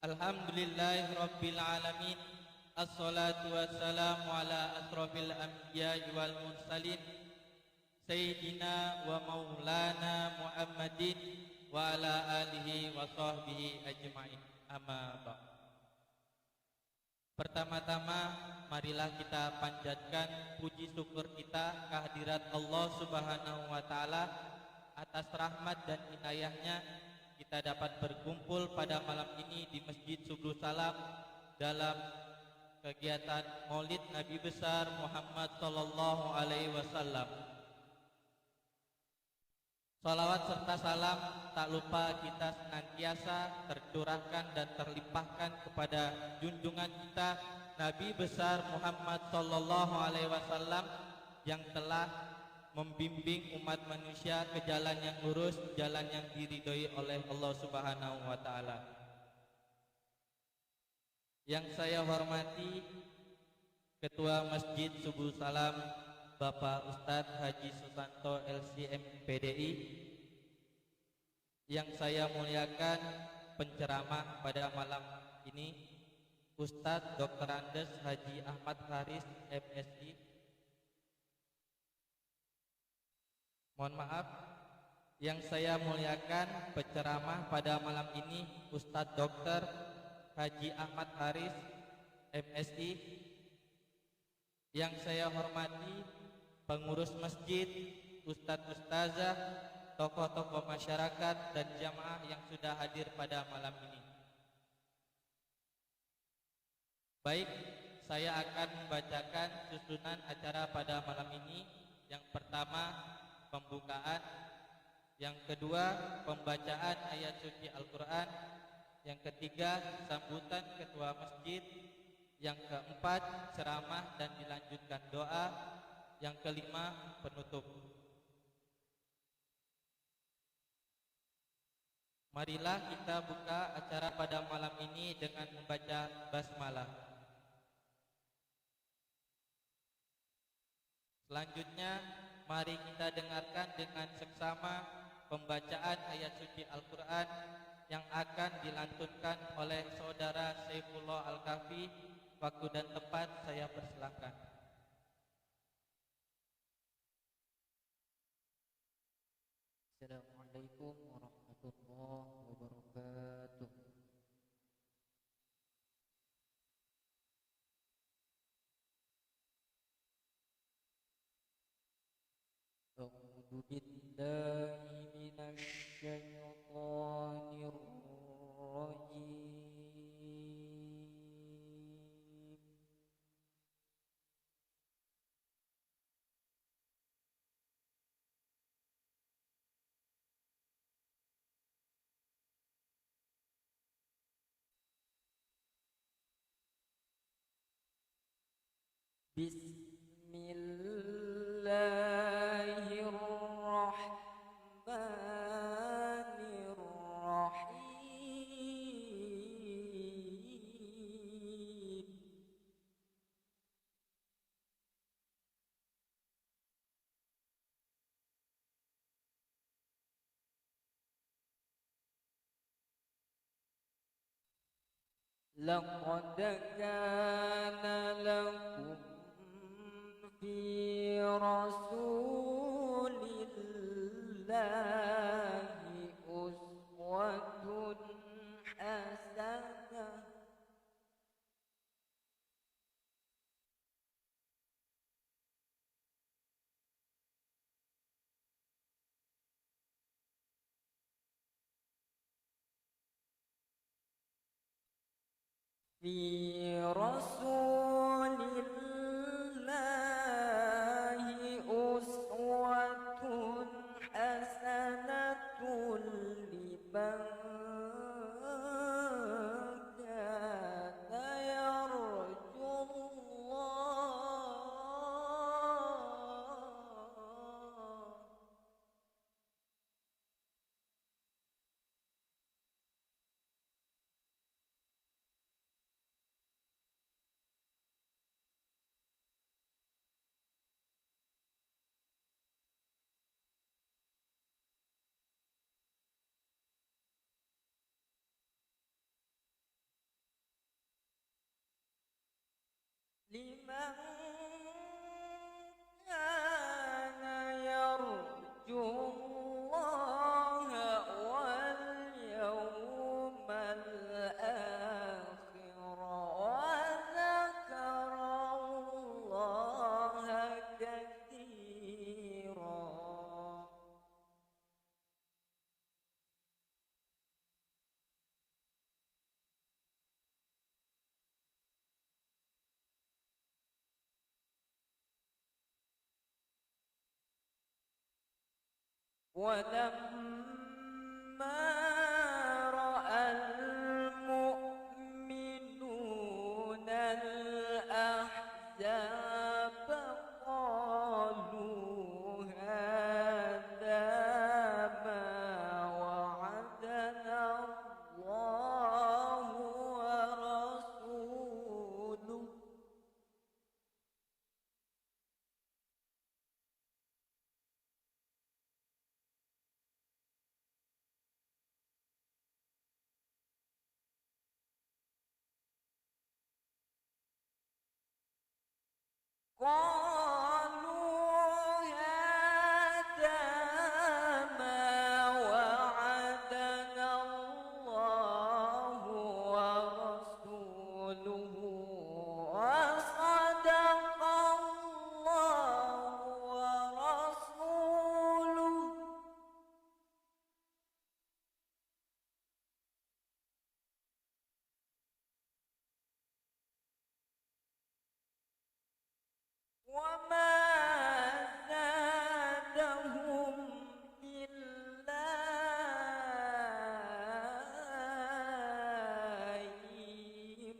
Alhamdulillahi Rabbil Alamin. Assalatu wassalamu ala asrafil anbiya'i wal mursalin Sayyidina wa maulana Muhammadin wa ala alihi wa sahbihi ajma'in. Amma ba'd. Pertama-tama marilah kita panjatkan puji syukur kita kehadirat Allah Subhanahu wa taala atas rahmat dan inayahnya kita dapat berkumpul pada malam ini di Masjid Subul Salam dalam kegiatan Maulid Nabi besar Muhammad sallallahu alaihi wasallam. Salawat serta salam tak lupa kita senantiasa tercurahkan dan terlimpahkan kepada junjungan kita Nabi besar Muhammad sallallahu alaihi wasallam yang telah membimbing umat manusia ke jalan yang lurus, jalan yang diridhoi oleh Allah Subhanahu wa taala. Yang saya hormati Ketua Masjid Subul Salam Bapak Ustadz Haji Susanto LCM PDI, yang saya muliakan penceramah pada malam ini Ustadz Dr. Andes Haji Ahmad Haris MSI. Mohon maaf, yang saya muliakan penceramah pada malam ini Ustadz Dr. Haji Ahmad Haris MSI. Yang saya hormati pengurus masjid, Ustadz Ustazah, tokoh-tokoh masyarakat dan jamaah yang sudah hadir pada malam ini. Baik, saya akan membacakan susunan acara pada malam ini. Yang pertama, pembukaan. Yang kedua, pembacaan ayat suci Al-Quran. Yang ketiga, sambutan ketua masjid. Yang keempat, ceramah dan dilanjutkan doa. Yang kelima, penutup. Marilah kita buka acara pada malam ini dengan membaca basmalah. Selanjutnya, mari kita dengarkan dengan seksama pembacaan ayat suci Al-Quran yang akan dilantunkan oleh saudara Saifullah Al-Kafi. Waktu dan tempat saya persilahkan. Assalamualaikum warahmatullahi wabarakatuh. A'udzu billahi minasy syaithanir rajim. Bismillahirrahmanirrahim. Laqad kana lakum fi rasulillahi uswatun hasanah. Fi rasulillahi uswatun hasanatun liman kana yarjullah. لمن كان يرجو الله واليوم الآخر وذكر الله كثيرا. ولما رأى المؤمنون الأحزاب قالوا هذا ما وعدنا الله ورسوله قالوا هذا ما وعدنا الله ورسوله وصدق الله ورسوله وما زادهم إلا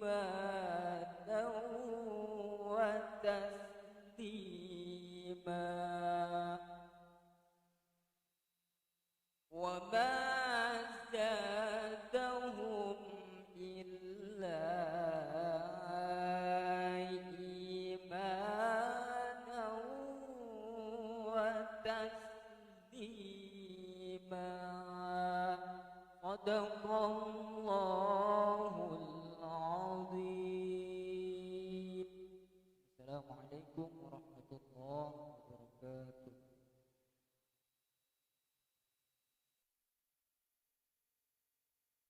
إيمانا وتسليما. وما زادهم إلا إيمانا وتسليما. صدق الله العظيم. السلام عليكم ورحمة الله وبركاته.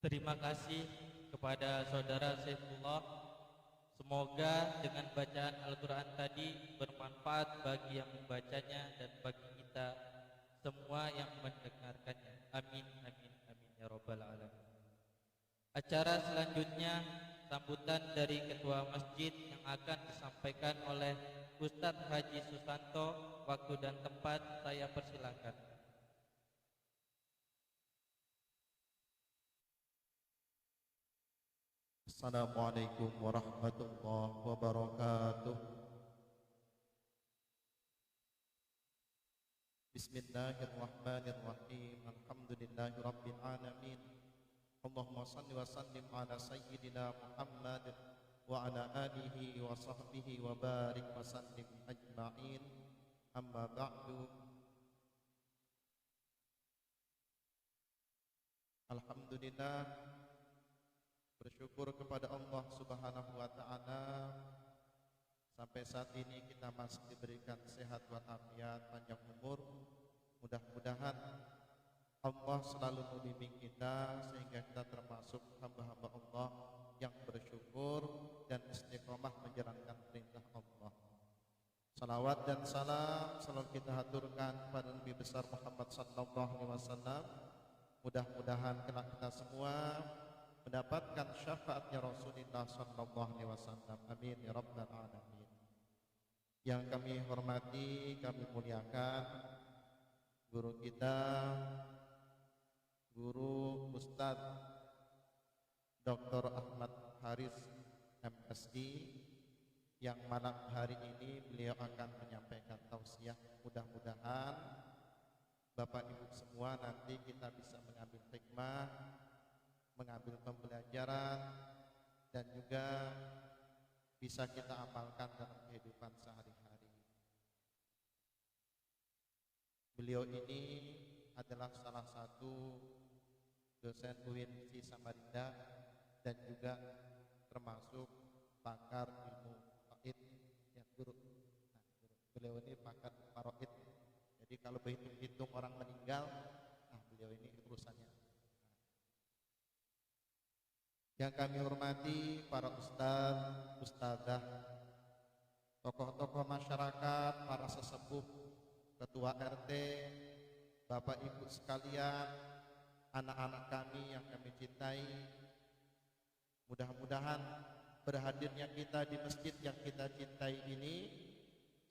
Terima kasih kepada saudara Saifullah. Semoga dengan bacaan Al-Quran tadi bermanfaat bagi yang membacanya dan bagi kita semua yang mendengarkannya. Amin, amin, amin ya Rabbal Alamin. Acara selanjutnya sambutan dari Ketua Masjid yang akan disampaikan oleh Ustadz Haji Susanto. Waktu dan tempat saya persilakan. Assalamualaikum warahmatullahi wabarakatuh. Bismillahirrahmanirrahim. Alhamdulillahi rabbil alamin. Allahumma salli wa sallim ala sayyidina Muhammad wa ala alihi wa sahbihi wa barik wa sallim ajma'in. Amma ba'du. Alhamdulillah, bersyukur kepada Allah Subhanahu wa taala sampai saat ini kita masih diberikan sehat walafiat, panjang umur. Mudah-mudahan Allah selalu membimbing kita sehingga kita termasuk hamba-hamba Allah yang bersyukur dan istiqomah menjalankan perintah Allah. Salawat dan salam selalu kita haturkan pada Nabi besar Muhammad sallallahu alaihi wasallam. Mudah-mudahan kelak kita semua mendapatkan syafaatnya Rasulullah sallallahu alaihi wasallam. Amin ya rabbal alamin. Yang kami hormati, kami muliakan guru kita, Guru Ustadz Dr. Ahmad Haris MSI, yang malam hari ini beliau akan menyampaikan tausiah. Mudah-mudahan Bapak Ibu semua nanti kita bisa mengambil hikmah, mengambil pembelajaran, dan juga bisa kita amalkan dalam kehidupan sehari-hari. Beliau ini adalah salah satu dosen UIN Samarinda dan juga termasuk pakar ilmu gaib guru. Beliau ini pakar faraid. Jadi kalau berhitung-hitung orang meninggal, beliau ini urusannya. Yang kami hormati para ustaz, ustazah, tokoh-tokoh masyarakat, para sesepuh, ketua RT, Bapak Ibu sekalian, anak-anak kami yang kami cintai. Mudah-mudahan berhadirnya kita di masjid yang kita cintai ini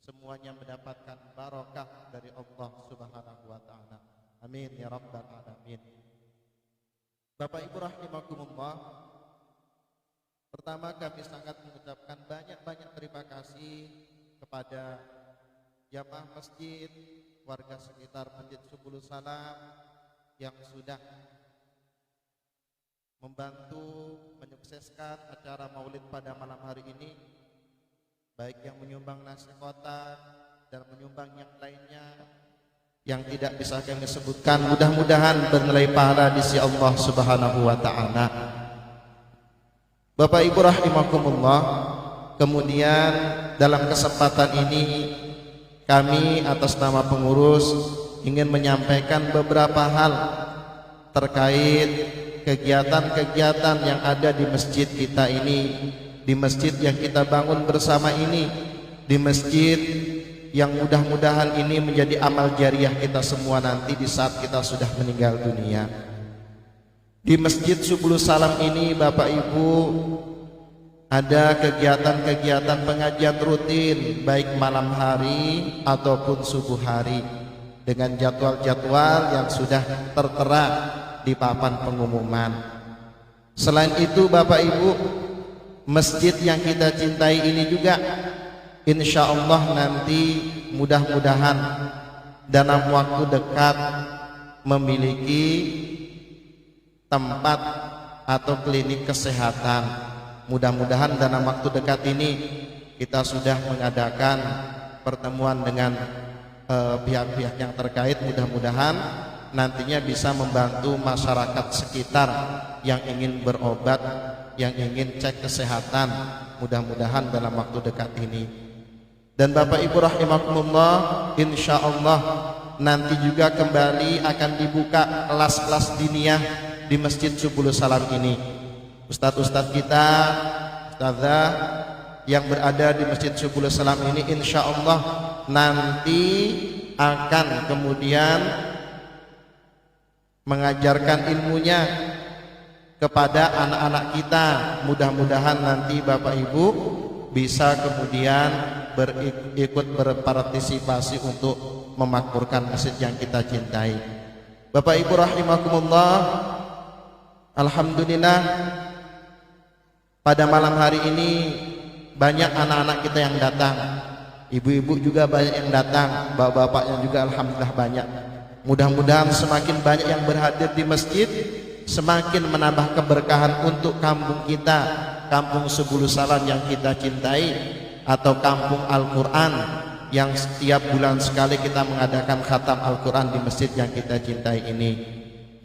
semuanya mendapatkan barokah dari Allah Subhanahu wa taala. Amin ya rabbal alamin. Bapak Ibu rahimakumullah, pertama kami sangat mengucapkan banyak-banyak terima kasih kepada jamaah masjid, warga sekitar Masjid Subul Salam yang sudah membantu menyukseskan acara maulid pada malam hari ini, baik yang menyumbang nasi kotak dan menyumbang yang lainnya yang tidak bisa kami sebutkan. Mudah-mudahan bernilai pahala di sisi Allah Subhanahu wa taala. Bapak Ibu rahimakumullah, kemudian dalam kesempatan ini kami atas nama pengurus ingin menyampaikan beberapa hal terkait kegiatan-kegiatan yang ada di masjid kita ini, di masjid yang kita bangun bersama ini, di masjid yang mudah-mudahan ini menjadi amal jariah kita semua nanti di saat kita sudah meninggal dunia. Di Masjid Subul Salam ini Bapak Ibu ada kegiatan-kegiatan pengajian rutin baik malam hari ataupun subuh hari dengan jadwal-jadwal yang sudah tertera di papan pengumuman. Selain itu Bapak Ibu, masjid yang kita cintai ini juga insya Allah nanti mudah-mudahan dalam waktu dekat memiliki tempat atau klinik kesehatan. Mudah-mudahan dalam waktu dekat ini kita sudah mengadakan pertemuan dengan pihak-pihak yang terkait. Mudah-mudahan nantinya bisa membantu masyarakat sekitar yang ingin berobat, yang ingin cek kesehatan, mudah-mudahan dalam waktu dekat ini. Dan Bapak Ibu rahimakumullah, insya Allah nanti juga kembali akan dibuka kelas-kelas diniyah di Masjid Subul Salam ini. Ustadz-ustadz kita, ustazah yang berada di Masjid Subul Salam ini insya Allah nanti akan kemudian mengajarkan ilmunya kepada anak-anak kita. Mudah-mudahan nanti Bapak Ibu bisa kemudian ikut berpartisipasi untuk memakmurkan masjid yang kita cintai. Bapak Ibu rahimakumullah, alhamdulillah pada malam hari ini banyak anak-anak kita yang datang, ibu-ibu juga banyak yang datang, bapak-bapaknya juga alhamdulillah banyak. Mudah-mudahan semakin banyak yang berhadir di masjid, semakin menambah keberkahan untuk kampung kita, kampung Subul Salam yang kita cintai, atau kampung Al-Quran yang setiap bulan sekali kita mengadakan khatam Al-Quran di masjid yang kita cintai ini.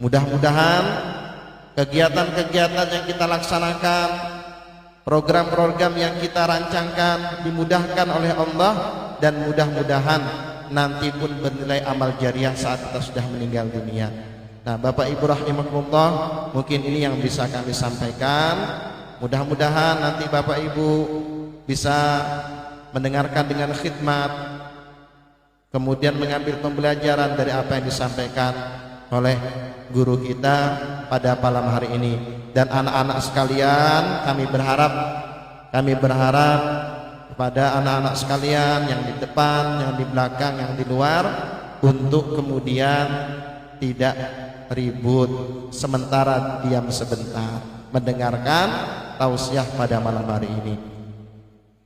Mudah-mudahan kegiatan-kegiatan yang kita laksanakan, program-program yang kita rancangkan dimudahkan oleh Allah, dan mudah-mudahan nanti pun bernilai amal jariah saat kita sudah meninggal dunia. Nah Bapak Ibu rahimakumullah, mungkin ini yang bisa kami sampaikan. Mudah-mudahan nanti Bapak Ibu bisa mendengarkan dengan khidmat, kemudian mengambil pembelajaran dari apa yang disampaikan oleh guru kita pada malam hari ini. Dan anak-anak sekalian, kami berharap kepada anak-anak sekalian yang di depan, yang di belakang, yang di luar, untuk kemudian tidak ribut, sementara diam sebentar mendengarkan tausiah pada malam hari ini.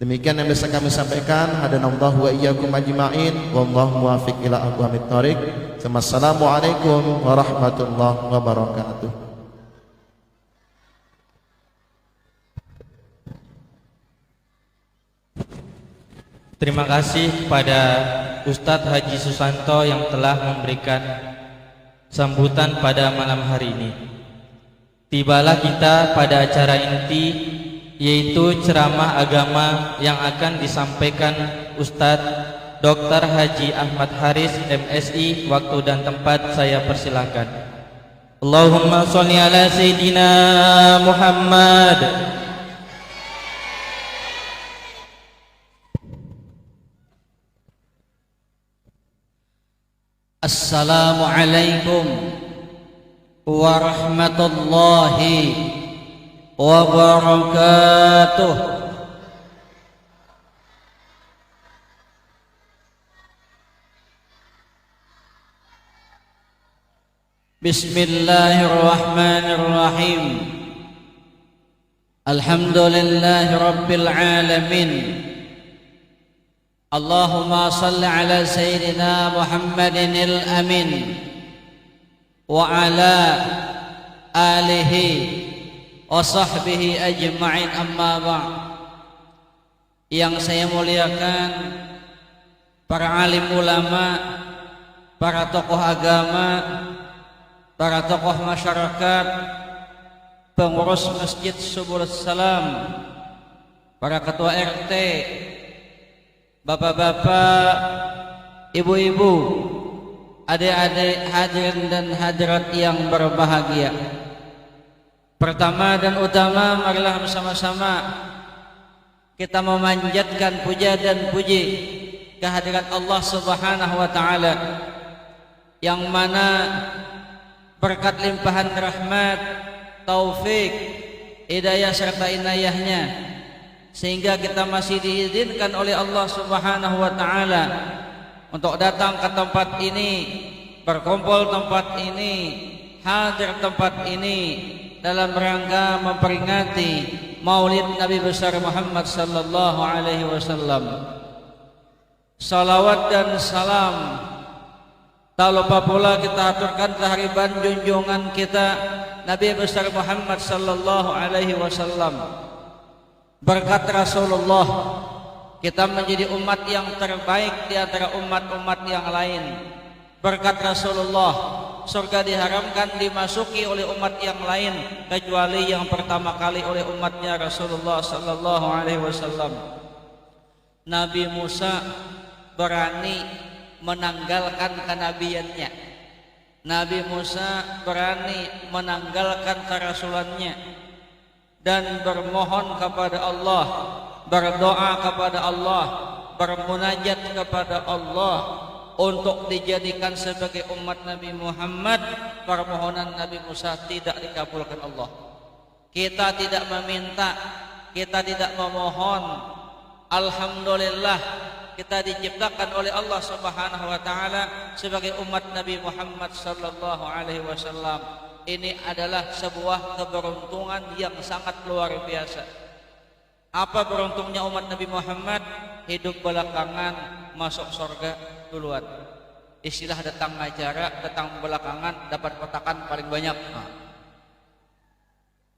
Demikian yang bisa kami sampaikan. Hadanallahu wa iyyakum ajma'in, wallahu muwaffiq ila aqwamit thoriq. Assalamualaikum warahmatullahi wabarakatuh. Terima kasih kepada Ustadz Haji Susanto yang telah memberikan sambutan pada malam hari ini. Tibalah kita pada acara inti yaitu ceramah agama yang akan disampaikan Ustadz Dr. Haji Ahmad Haris MSI. Waktu dan tempat saya persilakan. Allahumma sholli ala Sayyidina Muhammad. Assalamualaikum warahmatullahi wabarakatuh. Bismillahirrahmanirrahim. Alhamdulillahi rabbil alamin. Allahumma salli ala Sayyidina Muhammadin al-amin wa ala alihi wa sahbihi ajma'in, amma ba'd. Yang saya muliakan para alim ulama, para tokoh agama, para tokoh masyarakat, pengurus Masjid Subulus Salam, para ketua RT, bapak-bapak, ibu-ibu, adik-adik hadirin dan hadirat yang berbahagia. Pertama dan utama, marilah bersama-sama kita memanjatkan puja dan puji kehadirat Allah Subhanahu wa taala, yang mana berkat limpahan rahmat, taufik, hidayah serta inayahnya, sehingga kita masih diizinkan oleh Allah Subhanahu wa taala untuk datang ke tempat ini, berkumpul tempat ini, hadir tempat ini dalam rangka memperingati Maulid Nabi besar Muhammad sallallahu alaihi wasallam. Salawat dan salam tak lupa pula kita aturkan kehariban junjungan kita Nabi besar Muhammad sallallahu alaihi wasallam. Berkat Rasulullah kita menjadi umat yang terbaik di antara umat-umat yang lain. Berkat Rasulullah surga diharamkan dimasuki oleh umat yang lain kecuali yang pertama kali oleh umatnya Rasulullah sallallahu alaihi wasallam. Nabi Musa berani menanggalkan kenabiannya. Nabi Musa berani menanggalkan kerasulannya dan bermohon kepada Allah, berdoa kepada Allah, bermunajat kepada Allah untuk dijadikan sebagai umat Nabi Muhammad. Permohonan Nabi Musa tidak dikabulkan Allah. Kita tidak meminta, kita tidak memohon. Alhamdulillah kita diciptakan oleh Allah Subhanahu wa taala sebagai umat Nabi Muhammad sallallahu alaihi wasallam. Ini adalah sebuah keberuntungan yang sangat luar biasa. Apa beruntungnya umat Nabi Muhammad? Hidup belakangan, masuk surga duluan. Istilah datang acara, datang belakangan, dapat kotakan paling banyak.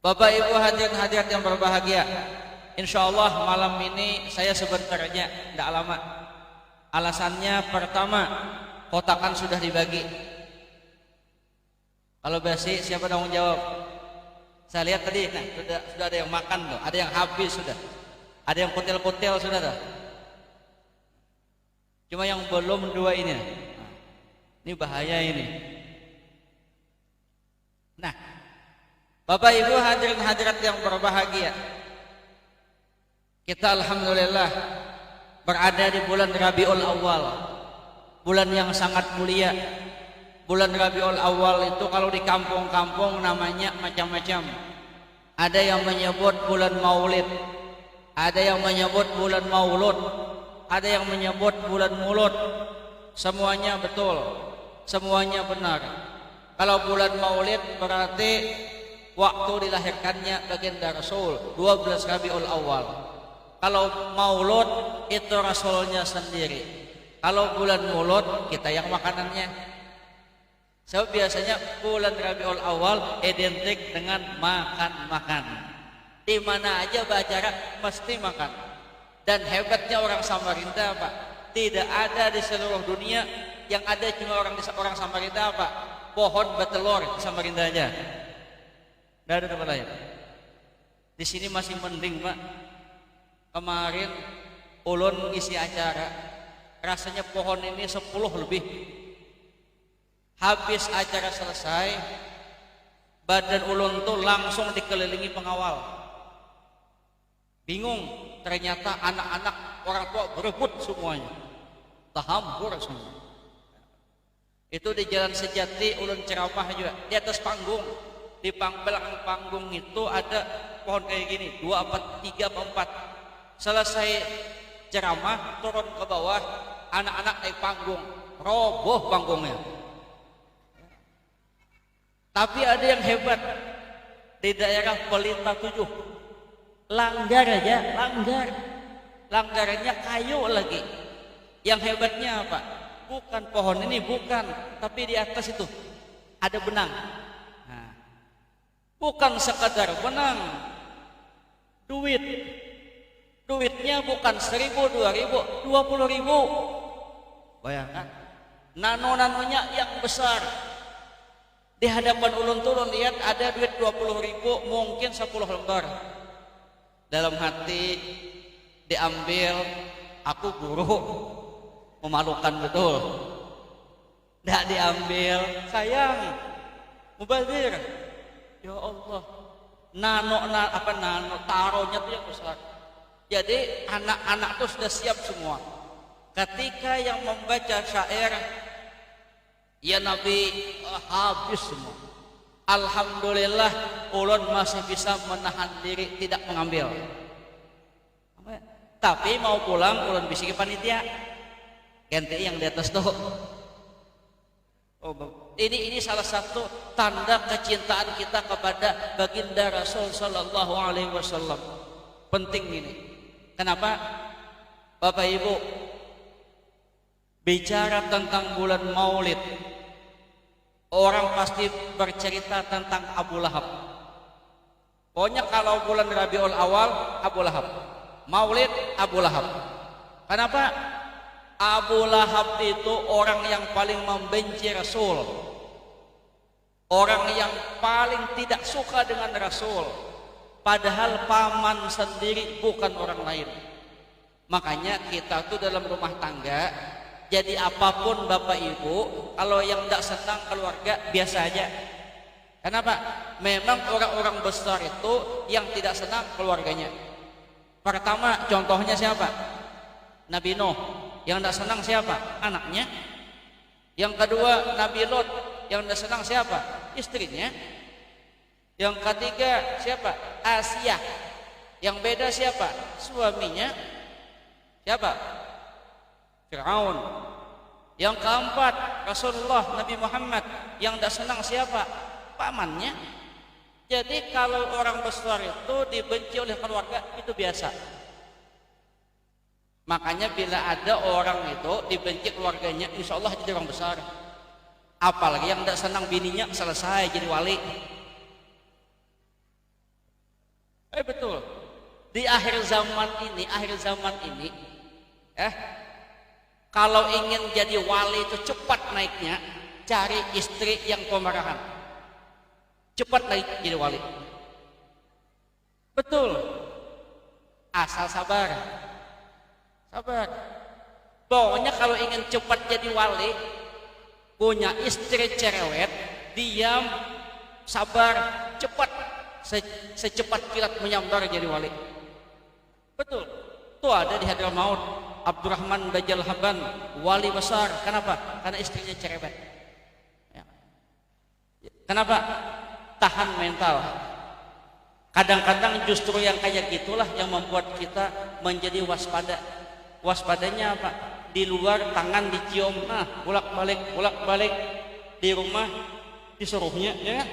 Bapak Ibu hadirin hadirat yang berbahagia, insyaallah malam ini saya sebentarnya, tidak lama. Alasannya pertama, kotakan sudah dibagi. Kalau basi siapa tanggung jawab? Saya lihat tadi, nah, sudah ada yang makan tuh, ada yang habis sudah, ada yang kutil-kutil sudah tuh. Cuma yang belum dua ini. Nah, ini bahaya ini. Nah, Bapak Ibu hadirin hadirat yang berbahagia, kita alhamdulillah berada di bulan Rabiul Awal, bulan yang sangat mulia. Bulan Rabiul Awal itu kalau di kampung-kampung namanya macam-macam. Ada yang menyebut bulan Maulid, ada yang menyebut bulan Maulud, ada yang menyebut bulan Mulud. Semuanya betul, semuanya benar. Kalau bulan Maulid berarti waktu dilahirkannya baginda Rasul, 12 Rabiul Awal. Kalau Maulud itu Rasulnya sendiri. Kalau bulan Mulud kita yang makanannya. Sebab biasanya bulan Rabiul Awal identik dengan makan-makan. Di mana aja beracara mesti makan. Dan hebatnya orang Samarinda Pak, tidak ada di seluruh dunia yang ada cuma orang Samarinda Pak. Pohon bertelur di Samarinda aja. Tidak ada tempat lain. Di sini masih mending, Pak. Kemarin ulun ngisi acara, rasanya pohon ini 10 lebih. Habis acara selesai, badan ulun tuh langsung dikelilingi pengawal. Bingung, ternyata anak-anak orang tua berebut semuanya, tahampur semua. Itu di Jalan Sejati ulun ceramah juga di atas panggung. Di belakang panggung itu ada pohon kayak gini, 2 apa 3 apa 4. Selesai ceramah turun ke bawah, anak-anak naik panggung, roboh panggungnya. Tapi ada yang hebat di daerah Pelita 7, langgar aja, langgarannya kayu lagi. Yang hebatnya apa? Bukan pohon ini, bukan, tapi di atas itu ada benang. Nah, bukan sekadar benang, duitnya bukan 1.000, 2.000, 20.000. Bayangkan, nano-nanonya yang besar. Di hadapan ulun turun lihat ada duit 20.000, mungkin 10 lembar. Dalam hati diambil, aku guru, memalukan betul. Tidak diambil, sayang, mubazir. Ya Allah, nano taruhnya tuh yang besar. Jadi anak-anak tuh sudah siap semua. Ketika yang membaca syair, ya Nabi, habis semua. Alhamdulillah ulun masih bisa menahan diri tidak mengambil. Tapi mau pulang ulun bisiki panitia, ganti yang di atas tuh. Ini salah satu tanda kecintaan kita kepada baginda Rasul Sallallahu Alaihi Wasallam. Penting ini. Kenapa? Bapak Ibu, bicara tentang bulan Maulid, orang pasti bercerita tentang Abu Lahab. Pokoknya kalau bulan Rabiul Awal, Abu Lahab. Maulid, Abu Lahab. Kenapa? Abu Lahab itu orang yang paling membenci Rasul, orang yang paling tidak suka dengan Rasul, padahal paman sendiri bukan orang lain. Makanya kita tuh dalam rumah tangga, jadi apapun Bapak Ibu, kalau yang tidak senang keluarga biasa aja. Kenapa? Memang orang-orang besar itu yang tidak senang keluarganya. Pertama contohnya siapa? Nabi Nuh. Yang tidak senang siapa? Anaknya. Yang kedua Nabi Lot. Yang tidak senang siapa? Istrinya. Yang ketiga siapa? Asia. Yang beda siapa? Suaminya. Siapa? Fir'aun. Yang keempat Rasulullah Nabi Muhammad. Yang tidak senang siapa? Pamannya. Jadi kalau orang besar itu dibenci oleh keluarga itu biasa. Makanya bila ada orang itu dibenci keluarganya, insya Allah jadi orang besar. Apalagi yang tidak senang bininya, selesai jadi wali. Betul. Di akhir zaman ini, kalau ingin jadi wali itu cepat naiknya, cari istri yang pemarahan. Cepat naik jadi wali. Betul. Asal sabar. Sabar. Pokoknya kalau ingin cepat jadi wali, punya istri cerewet, diam, sabar, cepat, secepat kilat menyambar jadi wali. Betul. Itu ada di Hadramaut, Abdurrahman Bajal Haban, wali besar. Kenapa? Karena istrinya cerewet. Ya. Kenapa? Tahan mental. Kadang-kadang justru yang kayak gitulah yang membuat kita menjadi waspada. Waspadanya apa? Di luar tangan dicium, bolak-balik di rumah disuruhnya, ya kan?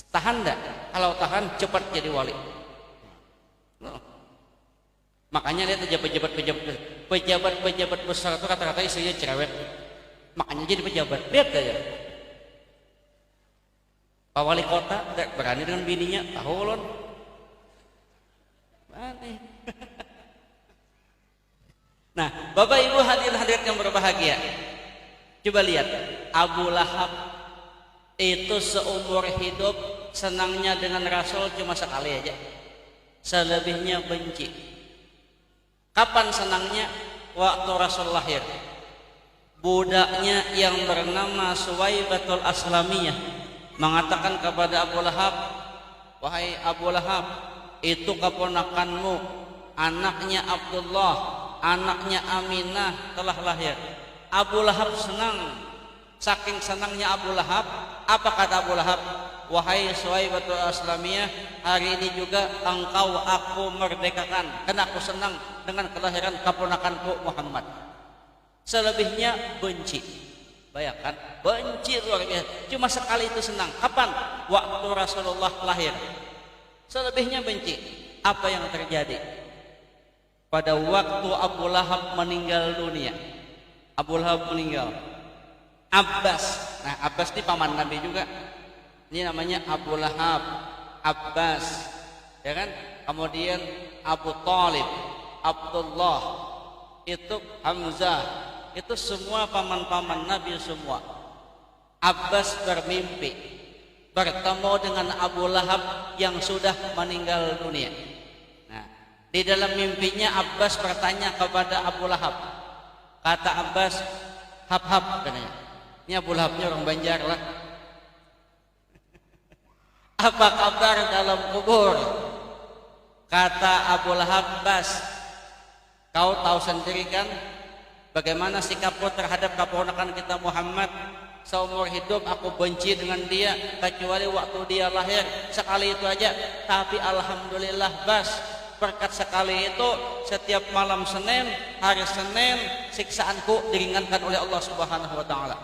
Tahan enggak? Kalau tahan cepat jadi wali. Makanya lihat pejabat besar itu kata-kata istrinya cerewet. Makanya jadi pejabat. Lihat aja. Pak Wali Kota enggak berani dengan bininya, tahu lon. Aneh. Nah, Bapak Ibu hadirin yang berbahagia, coba lihat Abu Lahab itu seumur hidup senangnya dengan Rasul cuma sekali aja. selebihnya benci. Kapan senangnya? Waktu Rasul lahir. Budaknya yang bernama Suwaibatul Aslamiyah mengatakan kepada Abu Lahab, wahai Abu Lahab, itu keponakanmu, anaknya Abdullah, anaknya Aminah telah lahir. Abu Lahab senang. Saking senangnya Abu Lahab, apa kata Abu Lahab? Wahai Suwaibatul Aslamiyah, hari ini juga engkau aku merdekakan, karena aku senang dengan kelahiran keponakanku Muhammad. Selebihnya benci. Bayangkan, benci luar biasa. Cuma sekali itu senang. Kapan? Waktu Rasulullah lahir. Selebihnya benci. Apa yang terjadi? Pada waktu Abu Lahab meninggal dunia, Abu Lahab meninggal, Abbas, nah Abbas ini paman Nabi juga. Ini namanya Abu Lahab, Abbas, ya kan? Kemudian Abu Talib, Abdullah, itu Hamzah, itu semua paman-paman Nabi semua. Abbas bermimpi bertemu dengan Abu Lahab yang sudah meninggal dunia. Nah, di dalam mimpinya Abbas bertanya kepada Abu Lahab. Kata Abbas, hab-hab katanya. Ini Abu Lahabnya orang Banjar lah. Apa kabar dalam kubur? Kata Abu Lahab, Bas, kau tahu sendiri kan bagaimana sikapku terhadap keponakan kita Muhammad. Seumur hidup aku benci dengan dia, kecuali waktu dia lahir, sekali itu aja. Tapi alhamdulillah Bas, berkat sekali itu setiap malam Senin, hari Senin, siksaanku diringankan oleh Allah Subhanahu wa taala.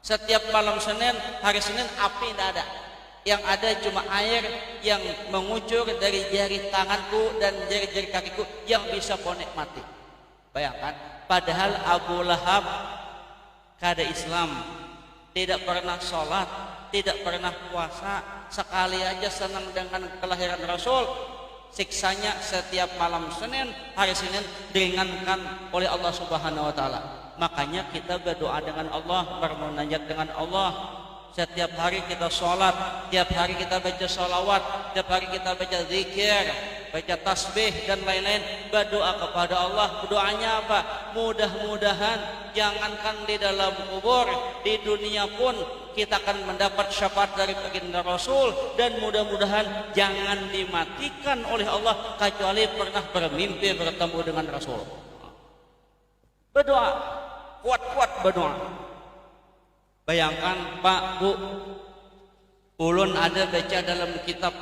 Setiap malam Senin, hari Senin api tidak ada. Yang ada cuma air yang mengucur dari jari tanganku dan jari-jari kakiku yang bisa kau nikmati. Bayangkan, padahal Abu Lahab kada Islam, tidak pernah sholat, tidak pernah puasa, sekali aja senang dengan kelahiran Rasul. Siksanya setiap malam Senin, hari Senin diringankan oleh Allah Subhanahu wa taala. Makanya kita berdoa dengan Allah, bermunajat dengan Allah. Setiap hari kita sholat, tiap hari kita baca sholawat, tiap hari kita baca zikir, baca tasbih dan lain-lain, berdoa kepada Allah. Doanya apa? Mudah-mudahan jangankan di dalam kubur, di dunia pun kita akan mendapat syafaat dari baginda Rasul, dan mudah-mudahan jangan dimatikan oleh Allah kecuali pernah bermimpi bertemu dengan Rasul. Berdoa, kuat-kuat berdoa. Bayangkan Pak, Bu, ulun ada baca dalam kitab,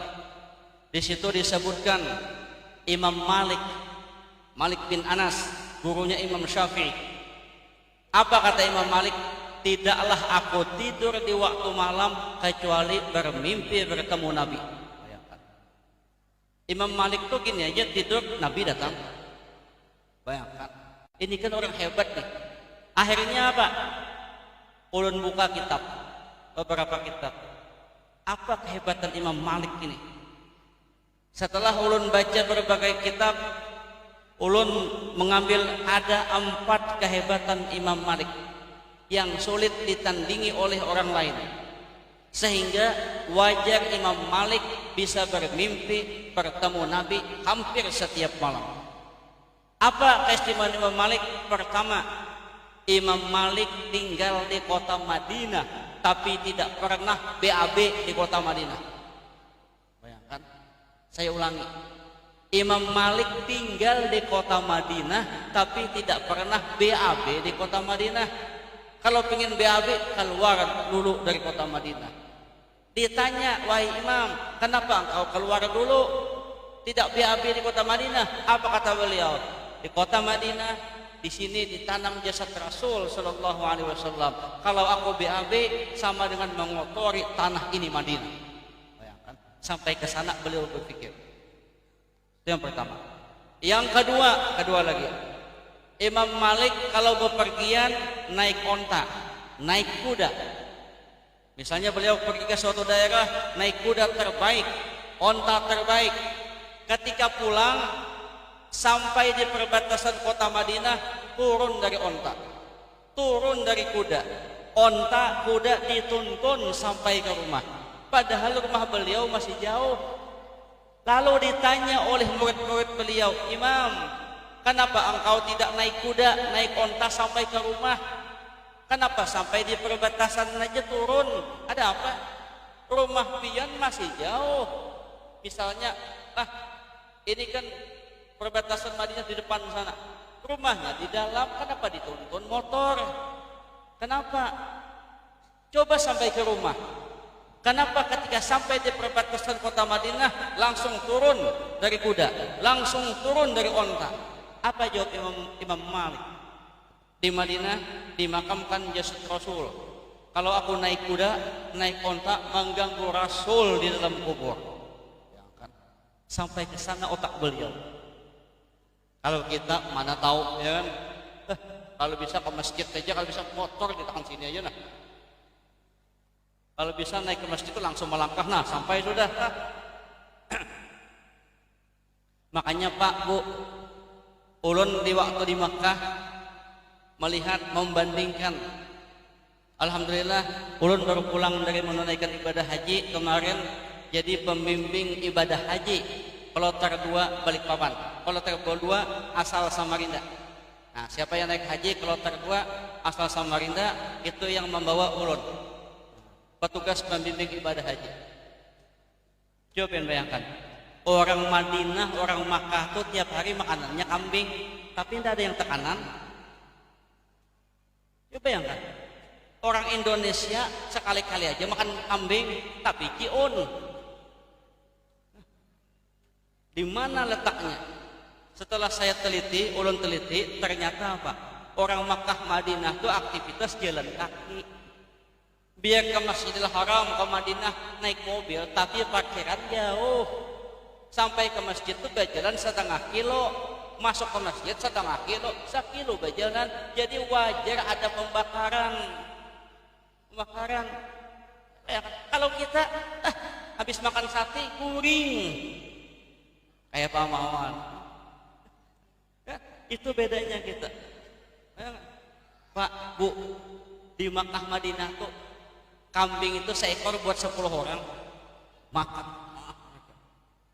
di situ disebutkan Imam Malik bin Anas, gurunya Imam Syafi'i. Apa kata Imam Malik? Tidaklah aku tidur di waktu malam kecuali bermimpi bertemu Nabi. Bayangkan. Imam Malik tuh gini aja tidur, Nabi datang. Bayangkan. Ini kan orang hebat nih. Akhirnya apa? Ulun buka kitab, beberapa kitab. Apa kehebatan Imam Malik ini? Setelah ulun baca berbagai kitab, ulun mengambil ada 4 kehebatan Imam Malik yang sulit ditandingi oleh orang lain, sehingga wajar Imam Malik bisa bermimpi bertemu Nabi hampir setiap malam. Apa keistimewaan Imam Malik? Pertama, Imam Malik tinggal di kota Madinah, tapi tidak pernah BAB di kota Madinah. Bayangkan, saya ulangi, Imam Malik tinggal di kota Madinah, tapi tidak pernah BAB di kota Madinah. Kalau ingin BAB, keluar dulu dari kota Madinah. Ditanya, wahai Imam, kenapa engkau keluar dulu, tidak BAB di kota Madinah? Apa kata beliau? Di kota Madinah, di sini ditanam jasad Rasul Sallallahu Alaihi Wasallam. Kalau aku BAB sama dengan mengotori tanah ini Madinah. Bayangkan, sampai ke sana beliau berpikir. Itu yang pertama. Yang kedua lagi, Imam Malik kalau bepergian naik onta, naik kuda. Misalnya beliau pergi ke suatu daerah, naik kuda terbaik, onta terbaik. Ketika pulang, sampai di perbatasan kota Madinah, turun dari onta, turun dari kuda. Onta, kuda dituntun sampai ke rumah. Padahal rumah beliau masih jauh. Lalu ditanya oleh murid-murid beliau, "Imam, kenapa engkau tidak naik kuda, naik onta sampai ke rumah? Kenapa sampai di perbatasan aja turun? Ada apa? Rumah pian masih jauh. Misalnya, ini kan perbatasan Madinah di depan sana. Rumahnya di dalam, kenapa dituntun motor? Kenapa? Coba sampai ke rumah. Kenapa ketika sampai di perbatasan kota Madinah langsung turun dari kuda, langsung turun dari onta?" Apa jawab Imam Malik? Di Madinah dimakamkan jasad Rasul. Kalau aku naik kuda, naik onta, mengganggu Rasul di dalam kubur. Ya kan? Sampai ke sana otak beliau. Kalau kita mana tahu, ya kan? Kalau bisa ke masjid aja, kalau bisa motor di tangan sini aja nah. Kalau bisa naik ke masjid itu langsung melangkah, nah sampai sudah. Makanya Pak, Bu, ulun di waktu di Makkah melihat, membandingkan. Alhamdulillah, ulun baru pulang dari menunaikan ibadah haji kemarin, jadi pembimbing ibadah haji Kloter 2 Balikpapan, Kloter 2 asal Samarinda. Nah, siapa yang naik haji Kloter 2 asal Samarinda itu yang membawa ulun, petugas pembimbing ibadah haji. Coba bayangkan, orang Madinah, orang Makkah tuh tiap hari makanannya kambing, tapi tidak ada yang tekanan. Coba bayangkan, orang Indonesia sekali-kali aja makan kambing, tapi ciun. Di mana letaknya? Setelah saya teliti, ulun teliti, ternyata apa? Orang Makkah Madinah tuh aktivitas jalan kaki. Biar ke Masjidil Haram, ke Madinah naik mobil, tapi parkiran jauh. Sampai ke masjid itu berjalan setengah kilo, masuk ke masjid setengah kilo, 1 kilo berjalan. Jadi wajar ada pembakaran. Ya, kalau kita habis makan sate guring, kayak Pak Mawan. Ya, itu bedanya kita. Ya, Pak, Bu, di Makkah Madinah tuh kambing itu seekor buat 10 orang makan,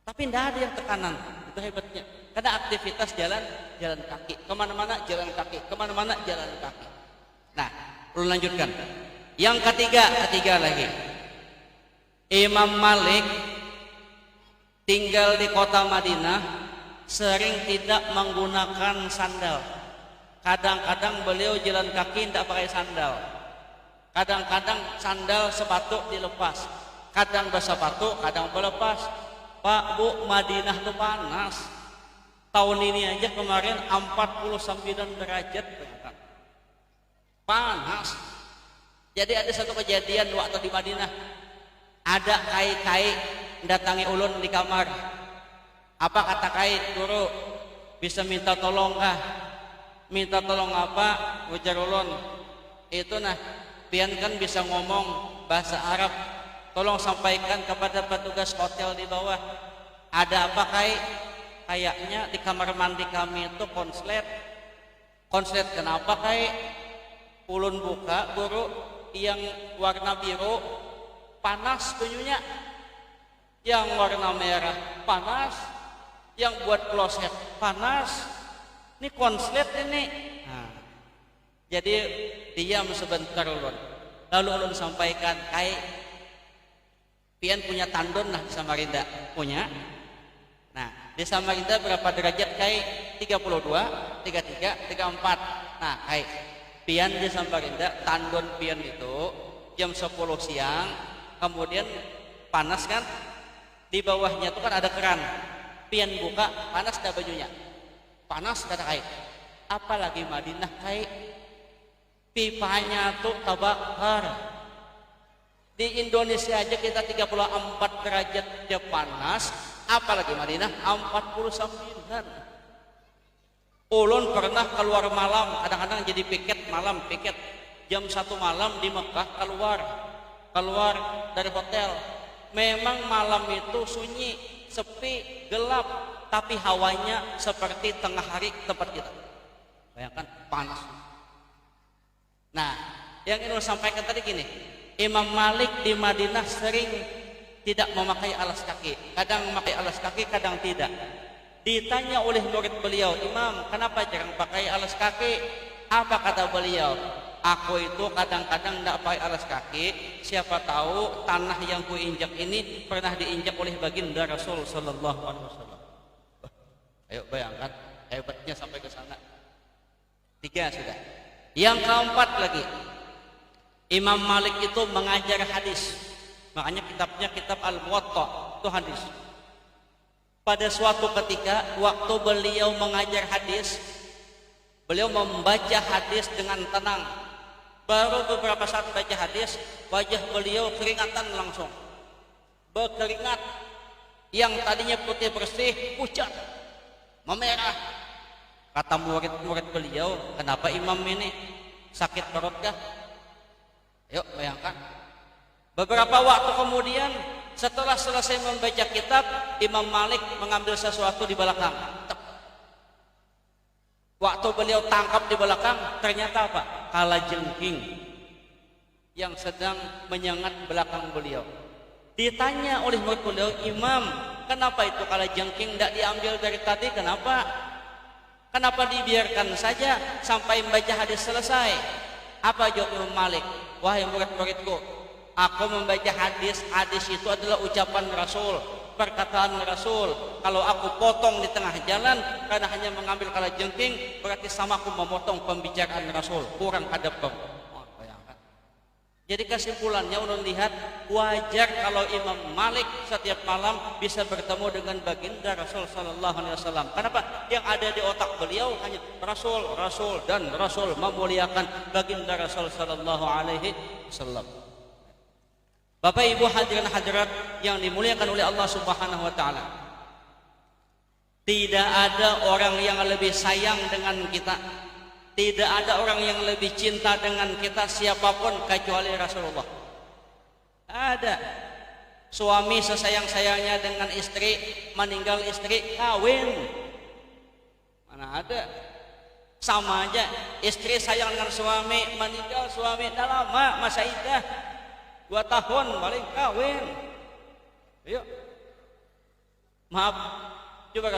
tapi tidak ada yang tekanan. Itu hebatnya, karena aktivitas jalan kaki, kemana-mana jalan kaki, kemana-mana jalan kaki. Nah, perlu lanjutkan. Yang ketiga lagi, Imam Malik tinggal di kota Madinah, sering tidak menggunakan sandal. Kadang-kadang beliau jalan kaki tidak pakai sandal. Kadang-kadang sandal sepatu dilepas, kadang bersepatu, kadang berlepas. Pak, Bu, Madinah itu panas. Tahun ini aja kemarin 49 derajat panas. Jadi ada satu kejadian waktu di Madinah, ada kai datangi ulun di kamar. Apa kata kai? "Guru, bisa minta tolong kah?" "Minta tolong apa?" Ujar ulun. "Itu nah, pian kan bisa ngomong bahasa Arab, tolong sampaikan kepada petugas hotel di bawah. Ada apa kai? Kayaknya di kamar mandi kami itu konslet." "Konslet kenapa kai?" "Ulun buka, Guru, yang warna biru panas banyunya, yang warna merah panas, yang buat kloset panas. Ini konslet ini." Nah, jadi diam sebentar ulun. Lalu ulun sampaikan, "Kai, pian punya tandon lah di Samarinda?" "Punya." "Nah, di Samarinda berapa derajat kai?" 32, 33, 34. "Nah, kai, pian di Samarinda tandon pian itu jam 10 siang, kemudian panas kan? Di bawahnya itu kan ada keran. Pian buka, panas dah bajunya." "Panas," kata kai. "Apalagi Madinah kai, pipanya tuh terbakar. Di Indonesia aja kita 34 derajat dia panas, apalagi Madinah 49. Ulun pernah keluar malam, kadang-kadang jadi piket malam, piket jam 1 malam di Mekah, keluar dari hotel. Memang malam itu sunyi, sepi, gelap, tapi hawanya seperti tengah hari tempat kita. Bayangkan, panas. Nah, yang ingin saya sampaikan tadi gini, Imam Malik di Madinah sering tidak memakai alas kaki. Kadang memakai alas kaki, kadang tidak. Ditanya oleh murid beliau, Imam, kenapa jarang pakai alas kaki? Apa kata beliau? Aku itu kadang-kadang tidak pakai alas kaki. Siapa tahu tanah yang kuinjak ini pernah diinjak oleh baginda Rasul Sallallahu Alaihi Wasallam. Ayo bayangkan hebatnya sampai ke sana. 3 sudah. Yang keempat lagi, Imam Malik itu mengajar hadis. Makanya kitabnya kitab Al-Muwatta, itu hadis. Pada suatu ketika waktu beliau mengajar hadis, beliau membaca hadis dengan tenang. Baru beberapa saat baca hadis, wajah beliau keringatan langsung. Berkeringat. Yang tadinya putih bersih, pucat, memerah. Kata murid-murid beliau, kenapa imam ini sakit perut kah? Yuk bayangkan. Beberapa waktu kemudian, setelah selesai membaca kitab, Imam Malik mengambil sesuatu di belakang. Waktu beliau tangkap di belakang, ternyata apa? Kalajengking yang sedang menyengat belakang beliau. Ditanya oleh murid beliau, Imam, kenapa itu kalajengking tidak diambil dari tadi? Kenapa? Kenapa dibiarkan saja sampai membaca hadis selesai? Apa jawab Imam Malik? Wahai murid-muridku, aku membaca hadis itu adalah ucapan Rasul, perkataan Rasul. Kalau aku potong di tengah jalan karena hanya mengambil kalajengking, berarti sama aku memotong pembicaraan Rasul, kurang adab kamu. Bayangkan. Jadi kesimpulannya untuk lihat wajar kalau Imam Malik setiap malam bisa bertemu dengan baginda Rasul Sallallahu Alaihi Wasallam. Kenapa? Yang ada di otak beliau hanya Rasul, Rasul dan Rasul, memuliakan baginda Rasul Sallallahu Alaihi Wasallam. Bapak Ibu hadirin hadirat yang dimuliakan oleh Allah Subhanahu wa taala. Tidak ada orang yang lebih sayang dengan kita. Tidak ada orang yang lebih cinta dengan kita siapapun kecuali Rasulullah. Ada. Suami sesayang-sayangnya dengan istri, meninggal istri, kawin. Mana ada? Sama aja. Istri sayang dengan suami, meninggal suami, dah lama masa iddah. 2 tahun paling kawin. Ayo. Maaf, coba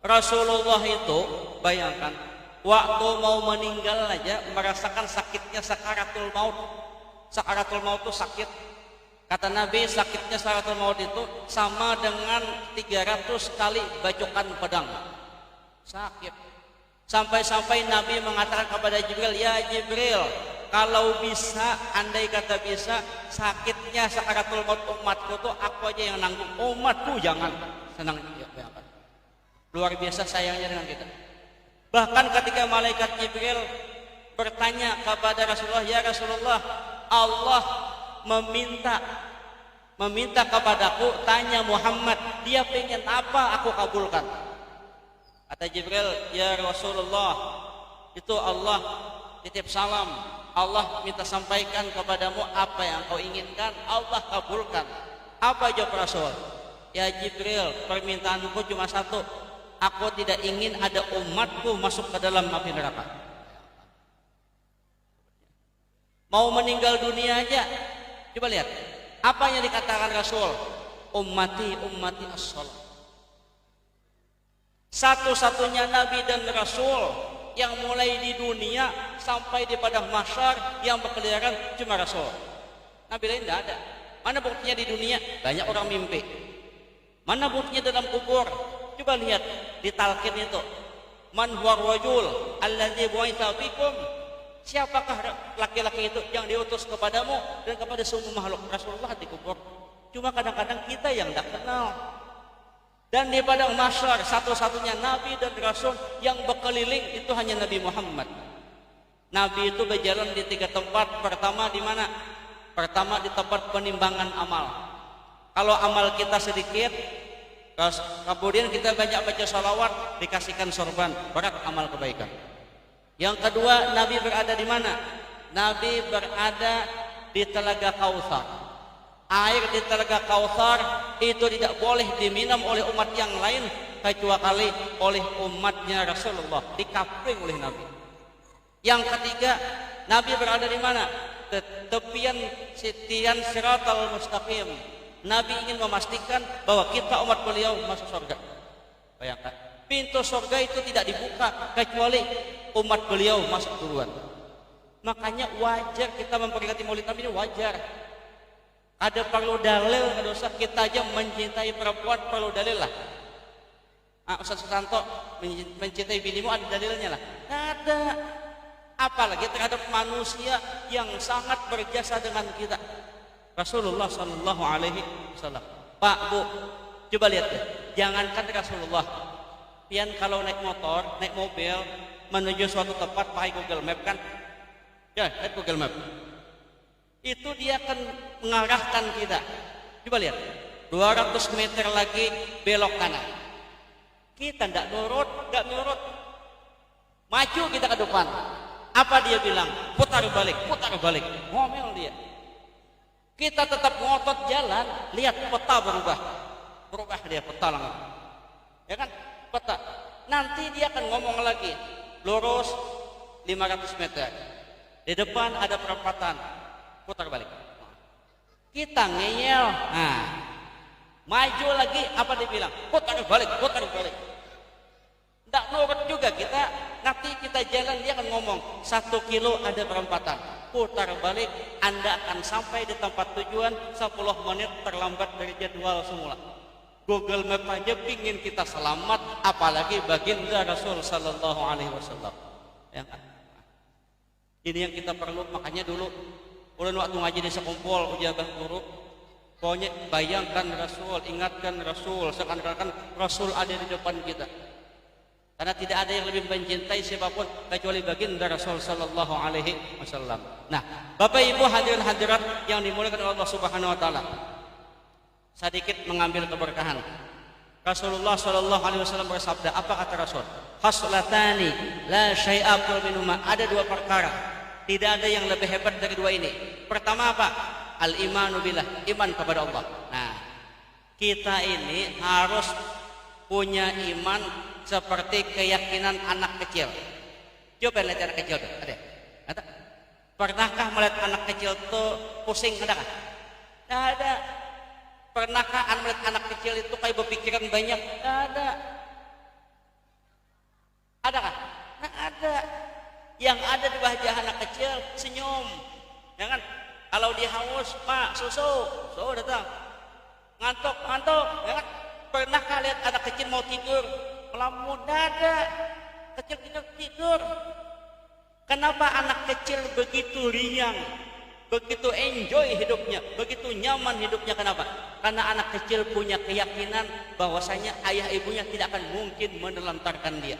Rasulullah itu bayangkan waktu mau meninggal aja merasakan sakitnya sakaratul maut. Sakaratul maut itu sakit. Kata Nabi, sakitnya sakaratul maut itu sama dengan 300 kali bacokan pedang. Sakit. Sampai-sampai Nabi mengatakan kepada Jibril, ya Jibril, kalau bisa, andai kata bisa, sakitnya sakaratul maut umatku tuh aku aja yang nanggung, umatku jangan. Senang ya, luar biasa sayangnya dengan kita. Bahkan ketika malaikat Jibril bertanya kepada Rasulullah, ya Rasulullah, Allah meminta kepadaku, tanya Muhammad, dia pengen apa, aku kabulkan. Kata Jibril, ya Rasulullah, itu Allah titip salam, Allah minta sampaikan kepadamu apa yang kau inginkan, Allah kabulkan. Apa jawab Rasul? Ya Jibril, permintaanku cuma satu, aku tidak ingin ada umatku masuk ke dalam api neraka. Mau meninggal dunia aja, coba lihat apa yang dikatakan Rasul, ummati ummati as-salat. Satu-satunya Nabi dan Rasul yang mulai di dunia sampai di padang mahsyar yang berkeliaran cuma Rasul. Nabi lain tidak ada. Mana buktinya di dunia? Banyak orang mimpi. Mana buktinya dalam kubur? Coba lihat di talqin itu. Man huwa rajul alladzi bu'itsa fikum? Siapakah laki-laki itu yang diutus kepadamu dan kepada semua makhluk? Rasulullah di kubur. Cuma kadang-kadang kita yang tidak kenal. Dan di padang mahsyar satu-satunya Nabi dan Rasul yang berkeliling itu hanya Nabi Muhammad. Nabi itu berjalan di 3 tempat. Pertama di mana? Pertama di tempat penimbangan amal. Kalau amal kita sedikit, kemudian kita banyak baca salawat, dikasihkan sorban, berat amal kebaikan. Yang kedua, Nabi berada di mana? Nabi berada di Telaga Kautsar. Air di Telaga Kautsar itu tidak boleh diminum oleh umat yang lain kecuali oleh umatnya Rasulullah, dikapling oleh Nabi. Yang ketiga, Nabi berada di mana? Tepian sitian Siratal Mustaqim. Nabi ingin memastikan bahwa kita umat beliau masuk surga. Bayangkan, pintu surga itu tidak dibuka kecuali umat beliau masuk duluan. Makanya wajar kita memperingati Maulid Nabi ini, wajar. Ada perlu dalil, ada usah kita aja mencintai perempuan perlu dalil lah. Ustaz Susanto mencintai binimu ada dalilnya lah. Ada. Apalagi terhadap manusia yang sangat berjasa dengan kita, Rasulullah Sallallahu Alaihi Wasallam. Pak, Bu, coba lihat ya. Jangankan Rasulullah, pian kalau naik motor, naik mobil menuju suatu tempat pakai Google Map kan? Ya, lihat Google Map. Itu dia akan mengarahkan kita. Coba lihat, 200 meter lagi belok kanan. Kita tidak nurut, maju kita ke depan. Apa dia bilang? Putar balik, ngomel dia. Kita tetap ngotot jalan, lihat peta berubah dia peta langsung. Ya kan? Peta. Nanti dia akan ngomong lagi, lurus 500 meter. Di depan ada perempatan, putar balik. Kita ngeyel, maju lagi, apa dia bilang? Putar balik. Tidak nurut juga kita, nanti kita jalan dia akan ngomong 1 kilo ada perempatan, putar balik, Anda akan sampai di tempat tujuan 10 menit terlambat dari jadwal semula. Google Map aja pingin kita selamat, apalagi baginda Rasul Sallallahu Alaihi Wasallam. Ya kan? Ini yang kita perlu. Makanya dulu ulun waktu ngaji di sekumpul ujiabah guru, pokoknya bayangkan Rasul, ingatkan Rasul, seakan-akan Rasul ada di depan kita. Karena tidak ada yang lebih mencintai siapapun kecuali baginda Rasul Sallallahu Alaihi Wasallam. Nah, Bapak Ibu hadirin hadirat yang dimuliakan oleh Allah Subhanahu Wa Taala, sedikit mengambil keberkahan. Rasulullah Sallallahu Alaihi Wasallam bersabda, apa kata Rasul? Haslatani la syai'a aqrab minhuma. Ada 2 perkara, tidak ada yang lebih hebat dari 2 ini. Pertama apa? Al imanu billah, iman kepada Allah. Nah, kita ini harus punya iman seperti keyakinan anak kecil. Coba lihat anak kecil tuh, ada? Pernahkah melihat anak kecil tuh pusing, ada kan? Tidak ada. Pernahkah melihat anak kecil itu kayak berpikiran banyak? Tidak ada. Ada kan? Tidak ada. Yang ada di wajah anak kecil senyum, ya kan? Kalau dia haus, Pak, susu datang. Ngantuk, ya kan? Pernahkah lihat anak kecil mau tidur melamun? Dada kecil tidur. Kenapa anak kecil begitu riang, begitu enjoy hidupnya, begitu nyaman hidupnya? Kenapa? Karena anak kecil punya keyakinan bahwasanya ayah ibunya tidak akan mungkin menelantarkan dia.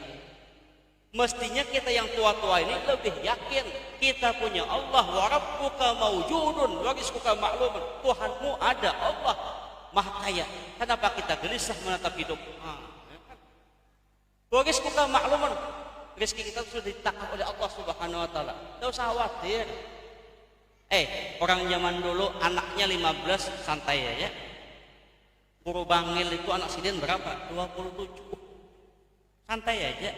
Mestinya kita yang tua-tua ini lebih yakin kita punya Allah. Wa rabbuka mawjudun wa rizquka ma'lumun. Tuhanmu ada, Allah Maha Kaya. Kenapa kita gelisah menatap hidup? Wa rizquka ma'lumun. Rezeki kita sudah ditakar oleh Allah Subhanahu Wa Taala. Tidak usah khawatir. Orang zaman dulu anaknya 15 santai ya. Guru Bangil itu anak sidin berapa? 27. Santai aja.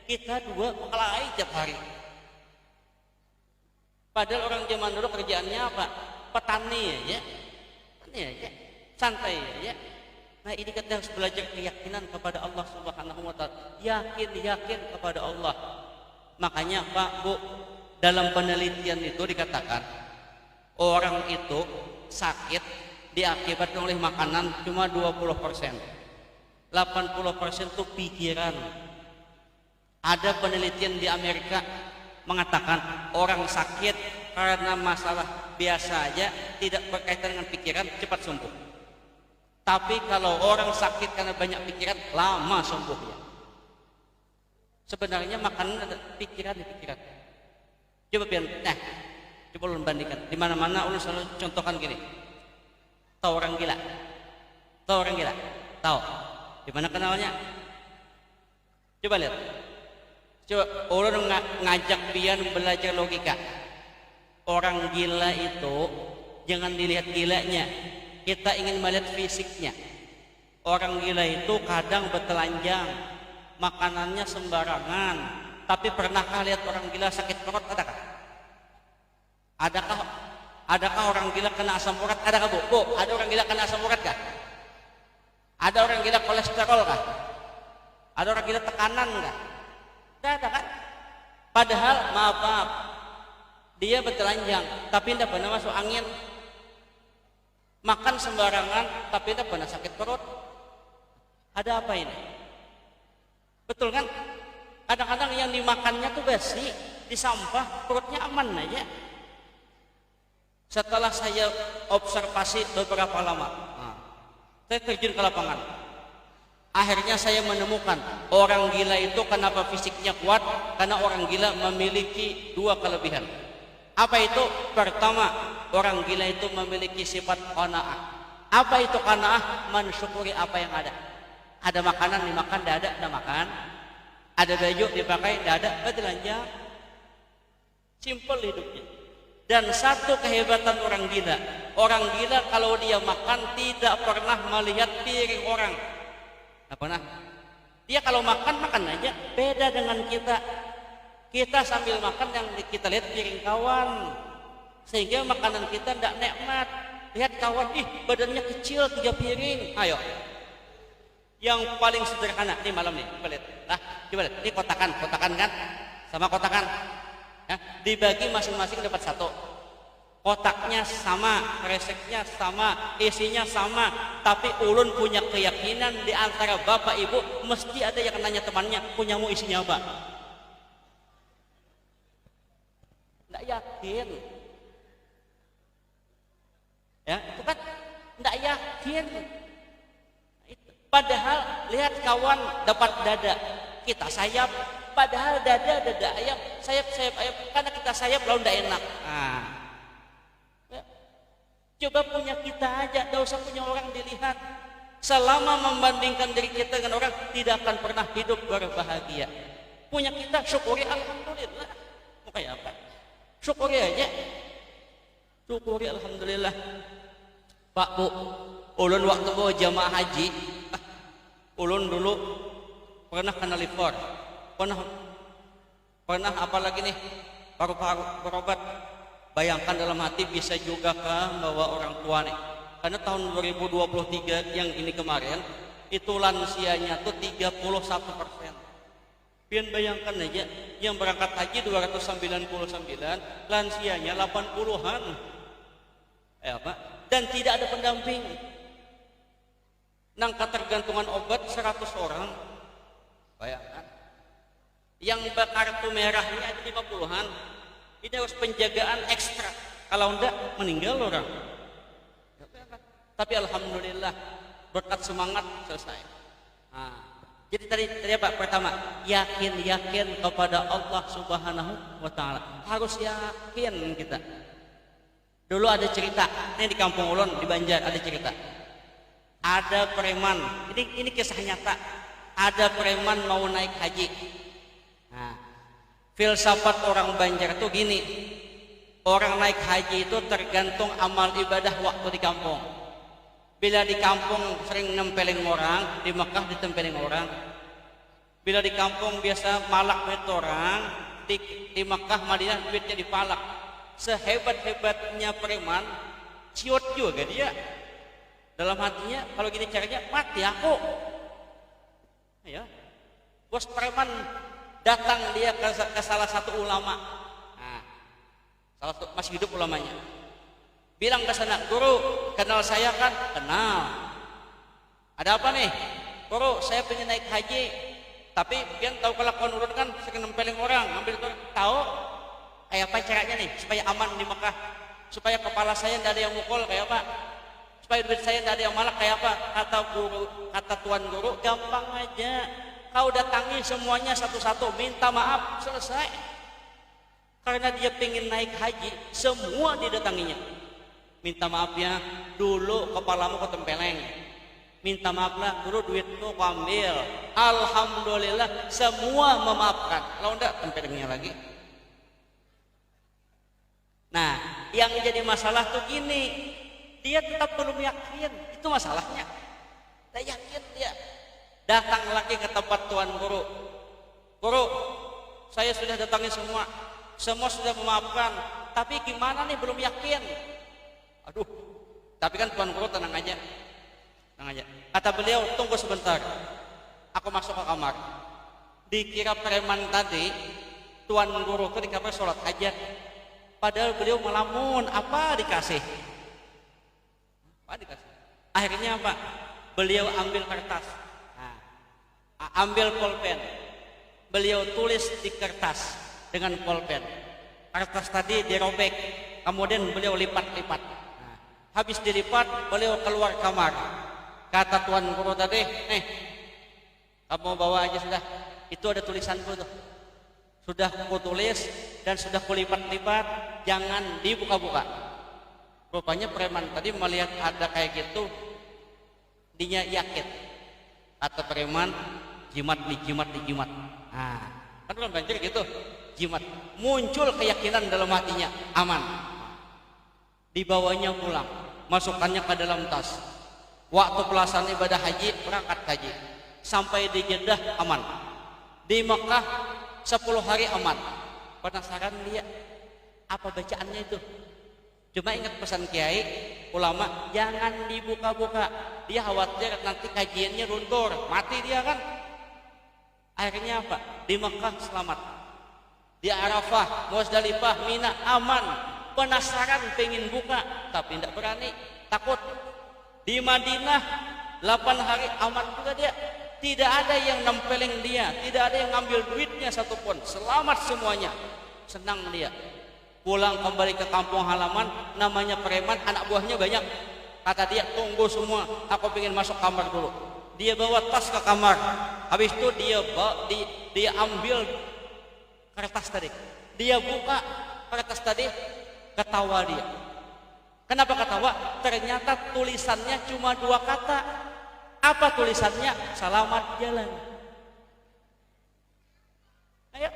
Kita 2 kelahi tiap hari. Padahal orang zaman dulu kerjaannya apa? Petani ya. Santai ya. Nah, ini kita harus belajar keyakinan kepada Allah Subhanahu Wa Taala. Yakin kepada Allah. Makanya Pak, Bu, dalam penelitian itu dikatakan orang itu sakit diakibatkan oleh makanan cuma 20%. 80% itu pikiran. Ada penelitian di Amerika mengatakan orang sakit karena masalah biasa aja tidak berkaitan dengan pikiran cepat sembuh. Tapi kalau orang sakit karena banyak pikiran lama sembuhnya. Sebenarnya makanan ada pikiran. Coba ulun bandingkan. Di mana-mana ulun selalu contohkan gini. Tahu orang gila? Tahu? Di mana kenalnya? Coba lihat. Coba ulun ngajak pian belajar logika. Orang gila itu jangan dilihat gilanya. Kita ingin melihat fisiknya. Orang gila itu kadang bertelanjang, makanannya sembarangan. Tapi pernahkah lihat orang gila sakit perut? Adakah? Adakah orang gila kena asam urat? Adakah bu? Ada orang gila kena asam urat kah? Ada orang gila kolesterol kah? Ada orang gila tekanan kah? Tidak ada kan? Padahal maaf, dia bertelanjang tapi tidak pernah masuk angin. Makan sembarangan tapi tidak pernah sakit perut. Ada apa ini? Betul kan? Kadang-kadang yang dimakannya tuh basi, di sampah, perutnya aman aja. Setelah saya observasi beberapa lama, saya terjun ke lapangan. Akhirnya saya menemukan orang gila itu kenapa fisiknya kuat? Karena orang gila memiliki dua kelebihan. Apa itu? Pertama, orang gila itu memiliki sifat qanaah. Apa itu qanaah? Mensyukuri apa yang ada. Ada makanan dimakan, tidak ada makan. Ada baju dipakai, tidak ada, bertelanjang. Simpel hidupnya. Dan satu kehebatan orang gila kalau dia makan tidak pernah melihat piring orang. Tidak pernah. Dia kalau makan aja. Beda dengan kita. Kita sambil makan yang kita lihat piring kawan, sehingga makanan kita tidak nikmat. Lihat kawan, badannya kecil 3 piring. Ayo, yang paling sederhana nih malam nih, coba lihat. Coba lihat, ini kotakan kan, sama kotakan. Ya, dibagi masing-masing dapat 1. Kotaknya sama, reseknya sama, isinya sama, tapi ulun punya keyakinan di antara bapak ibu mesti ada yang nanya temannya, punyamu isinya apa? Tidak yakin. Ya, itu kan tidak yakin. Padahal lihat kawan dapat dada, kita sayap. Padahal dada ayam, sayap ayam. Karena kita sayap lalu tidak enak. Ya. Coba punya kita aja, tidak usah punya orang dilihat. Selama membandingkan diri kita dengan orang, tidak akan pernah hidup berbahagia. Punya kita, syukuri alhamdulillah. Mau kayak apa? Syukuri aja. Syukuri alhamdulillah. Pak Bu, ulun waktu bawa jamaah haji, ulun dulu pernah kena liver, pernah apalagi nih paru-paru berobat. Bayangkan dalam hati bisa juga kan bawa orang tua nih. Karena tahun 2023 yang ini kemarin itu lansianya tuh 31%. Pian bayangkan aja, yang berangkat haji 299, lansianya 80-an. Pak, dan tidak ada pendamping. Nang ketergantungan obat 100 orang. Bayangkan. Yang kartu merahnya ada 50-an. Ini harus penjagaan ekstra. Kalau enggak meninggal orang. Tapi alhamdulillah berkat semangat selesai. Jadi tadi apa? Pertama, yakin kepada Allah Subhanahu wa taala. Harus yakin kita. Dulu ada cerita, ini di Kampung Ulun di Banjar ada cerita. Ada preman, ini kisah nyata. Ada preman mau naik haji. Filsafat orang Banjar itu gini. Orang naik haji itu tergantung amal ibadah waktu di kampung. Bila di kampung sering nempelin orang, di Mekah ditempelin orang. Bila di kampung biasa malak duit orang, di Mekah Madinah duitnya dipalak. Sehebat-hebatnya preman, ciut juga dia. Dalam hatinya kalau gini caranya mati aku. Ya. Bos preman datang dia ke salah satu ulama. Salah satu masih hidup ulamanya. Bilang ke sana, guru, kenal saya kan? Kenal. Ada apa nih? Guru, saya pengen naik haji. Tapi pian tahu kelakuan urun kan sering nempelin orang, ambil itu. Tahu kayak apa caranya nih supaya aman di Mekah? Supaya kepala saya tidak ada yang mukul kayak apa? Supaya duit saya tidak ada yang malak kayak apa? Kata guru, kata tuan guru, gampang aja. Kau datangi semuanya satu-satu, minta maaf, selesai. Karena dia pengen naik haji, semua didatanginya. Minta maaf ya, dulu kepalamu ketempeleng. Minta maaf lah, guru duitmu kau ambil. Alhamdulillah, semua memaafkan. Kalau enggak, tempelengnya lagi. Nah, yang jadi masalah tuh gini, dia tetap belum yakin, itu masalahnya. Tidak yakin dia. Datang lagi ke tempat tuan guru. Guru, saya sudah datangi semua sudah memaafkan. Tapi gimana nih belum yakin? Aduh, tapi kan Tuan Guru tenang aja. Tenang aja. Kata beliau, tunggu sebentar. Aku masuk ke kamar. Dikira preman tadi, Tuan Guru itu di kamar sholat hajat. Padahal beliau melamun, apa dikasih? Apa dikasih? Akhirnya apa? Beliau ambil kertas. Nah, ambil pulpen. Beliau tulis di kertas dengan pulpen. Kertas tadi dirobek, kemudian beliau lipat-lipat. Nah, habis dilipat, beliau keluar kamar. Kata Tuan Guru tadi, kamu bawa aja sudah. Itu ada tulisanku tuh. Sudah ku tulis dan sudah ku lipat-lipat, jangan dibuka-buka. Rupanya preman tadi melihat ada kayak gitu, dinya yakin. Kata preman, jimat. Nah, kan orang banjir gitu, jimat. Muncul keyakinan dalam hatinya, aman. Dibawanya pulang, masukkannya ke dalam tas. Waktu pelaksanaan ibadah haji, berangkat haji. Sampai di Jeddah aman. Di Mekah 10 hari aman. Penasaran dia, apa bacaannya itu? Cuma ingat pesan kiai, ulama, jangan dibuka-buka. Dia khawatir nanti kajiannya runtur, mati dia kan. Akhirnya apa? Di Mekah selamat. Di Arafah, Muzdalifah, Mina aman. Penasaran pengen buka, tapi tidak berani, takut. Di Madinah 8 hari aman juga dia. Tidak ada yang nempelin dia, tidak ada yang ngambil duitnya satupun. Selamat semuanya. Senang dia. Pulang kembali ke kampung halaman, namanya preman, anak buahnya banyak. Kata dia, tunggu semua, aku pengen masuk kamar dulu. Dia bawa tas ke kamar. Habis itu dia ambil kertas tadi. Dia buka kertas tadi, ketawa dia. Kenapa ketawa? Ternyata tulisannya cuma 2 kata. Apa tulisannya? Selamat jalan. Ayo,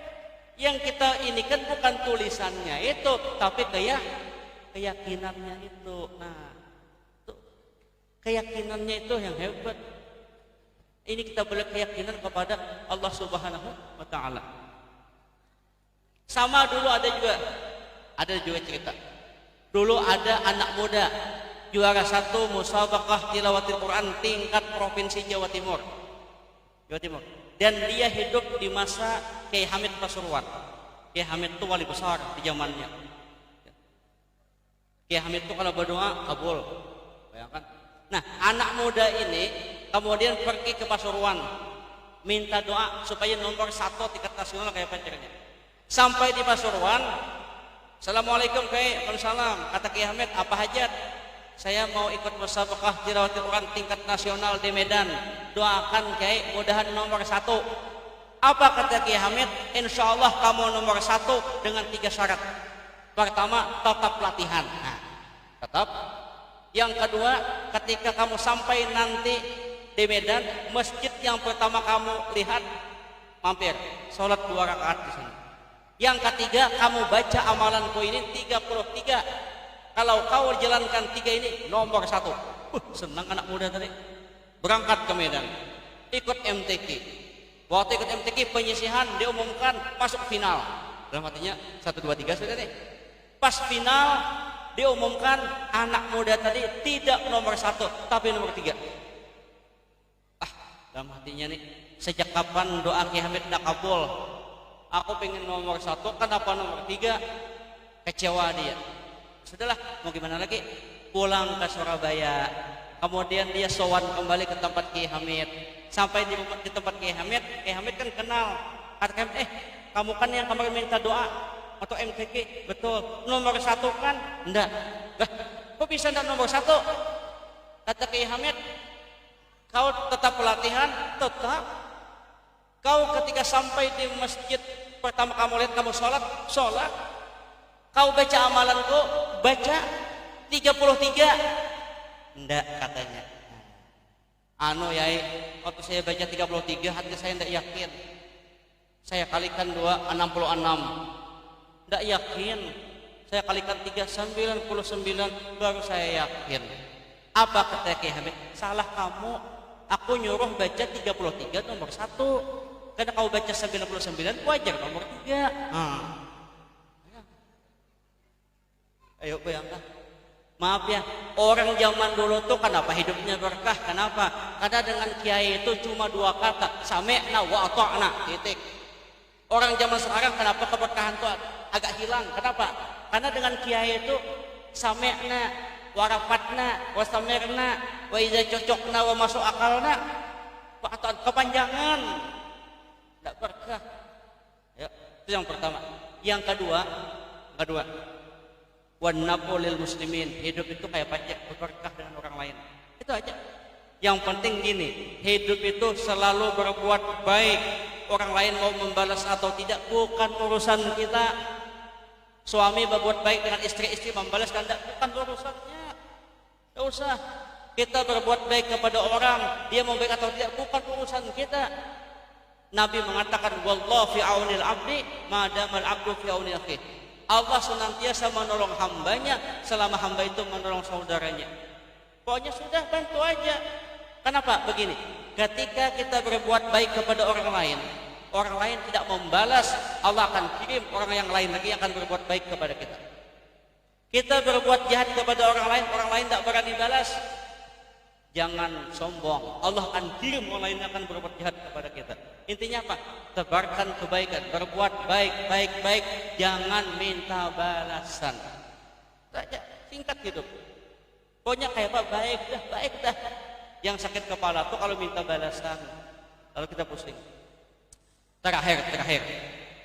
yang kita ini kan bukan tulisannya itu, tapi keyakinannya itu. Nah, tuh, keyakinannya itu yang hebat. Ini kita boleh keyakinan kepada Allah Subhanahu wa Ta'ala. Sama dulu ada juga cerita. Dulu ada anak muda juara 1 musabaqah tilawatil Quran tingkat provinsi Jawa Timur. Dan dia hidup di masa Kiai Hamid Pasuruan. Kiai Hamid itu wali besar di zamannya. Kiai Hamid itu kalau berdoa kabul. Bayangkan. Nah, anak muda ini kemudian pergi ke Pasuruan minta doa supaya nomor 1 tingkat nasional kayak pacarnya. Sampai di Pasuruan, Assalamualaikum Kiai. Waalaikumsalam. Kata Kiai Hamid, apa hajat? Saya mau ikut musabaqah tilawatil Quran tingkat nasional di Medan. Doakan Kiai, mudahan nomor 1. Apa kata Kiai Hamid? Insya Allah kamu nomor 1 dengan 3 syarat. Pertama, tetap latihan. Nah, tetap. Yang kedua, ketika kamu sampai nanti di Medan, masjid yang pertama kamu lihat, mampir, sholat 2 rakaat di sana. Yang ketiga, kamu baca amalanku ini 33. Kalau kau jalankan 3 ini, nomor 1. Senang anak muda tadi. Berangkat ke Medan, ikut MTQ. Waktu ikut MTQ penyisihan diumumkan masuk final. Dalam artinya 1, 2, 3 sudah nih. Pas final diumumkan anak muda tadi tidak nomor 1 tapi nomor 3. Dalam hatinya nih, sejak kapan doa Kiai Hamid tidak kabul? Aku pengen nomor 1, kenapa nomor 3? Kecewa dia. Sudahlah, mau gimana lagi? Pulang ke Surabaya. Kemudian dia sowan kembali ke tempat Kiai Hamid. Sampai di tempat Kiai Hamid kan kenal. Kata Kiai Hamid, kamu kan yang kemarin minta doa atau MTQ? Betul. Nomor 1 kan? Enggak. Kok bisa enggak nomor 1? Kata Kiai Hamid, kau tetap pelatihan? Tetap. Kau ketika sampai di masjid pertama kamu lihat kamu sholat. Kau baca amalanku, baca 33. Enggak katanya. Yai, waktu saya baca 33 hati saya enggak yakin. Saya kalikan 2, 66. Enggak yakin. Saya kalikan 3, 99 baru saya yakin. Apa kata Kiai Hamid? Salah kamu. Aku nyuruh baca 33 nomor 1. Karena kau baca 99 wajar nomor 3. Ayo bayangkan. Maaf ya, orang zaman dulu tuh kenapa hidupnya berkah? Kenapa? Karena dengan kiai itu cuma 2 kata, sami'na wa ata'na, titik. Orang zaman sekarang kenapa keberkahan tuh agak hilang? Kenapa? Karena dengan kiai itu sami'na wa rafatna wa samirna wa iza cocokna wa masuk akalna, wa ata'na, kepanjangan. Tidak berkah. Ya, itu yang pertama. Yang kedua, wan nafolil muslimin, hidup itu kayak pajak, berberkah dengan orang lain. Itu aja. Yang penting gini, hidup itu selalu berbuat baik. Orang lain mau membalas atau tidak bukan urusan kita. Suami berbuat baik dengan istri membalas kan bukan urusannya. Tidak usah. Kita berbuat baik kepada orang, dia mau baik atau tidak bukan urusan kita. Nabi mengatakan wallahu fi aunil abdi ma damal abdu fi auni akhi. Allah senantiasa menolong hambanya selama hamba itu menolong saudaranya. Pokoknya sudah bantu aja. Kenapa? Begini, ketika kita berbuat baik kepada orang lain tidak membalas, Allah akan kirim orang yang lain lagi yang akan berbuat baik kepada kita. Kita berbuat jahat kepada orang lain tidak berani balas. Jangan sombong, Allah akan kirim orang lain yang akan berbuat jahat kepada kita. Intinya apa? Tebarkan kebaikan, berbuat baik, jangan minta balasan. Saja, singkat hidup. Pokoknya kayak apa? Baik dah. Yang sakit kepala tuh kalau minta balasan, kalau kita pusing. Terakhir.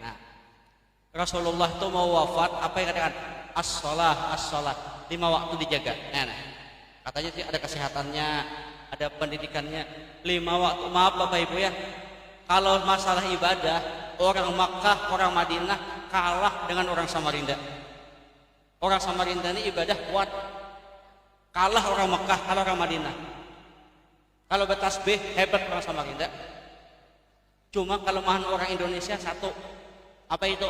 Nah, Rasulullah tuh mau wafat, apa yang katakan? As-salat, 5 waktu dijaga. Nah. Katanya sih ada kesehatannya, ada pendidikannya. 5 waktu, maaf Bapak Ibu ya, kalau masalah ibadah, orang Makkah, orang Madinah kalah dengan orang Samarinda. Orang Samarinda ini ibadah kuat, kalah orang Makkah, kalah orang Madinah. Kalau bertasbih hebat orang Samarinda. Cuma kelemahan orang Indonesia satu, apa itu?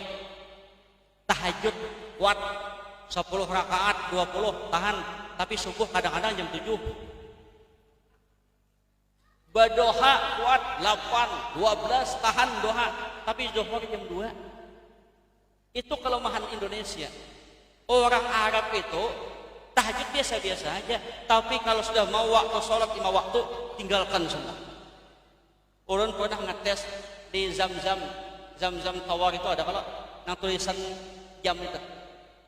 Tahajud kuat, 10 rakaat, 20 tahan. Tapi subuh kadang-kadang jam 7. Badoha kuat 8, 12 tahan doha. Tapi zuhur jam 2. Itu kelemahan Indonesia. Orang Arab itu tahajud biasa-biasa aja. Tapi kalau sudah mau waktu sholat 5 waktu, tinggalkan semua. Ulun pernah ngetes di Zam-Zam Tower itu ada kalau yang tulisan jam itu.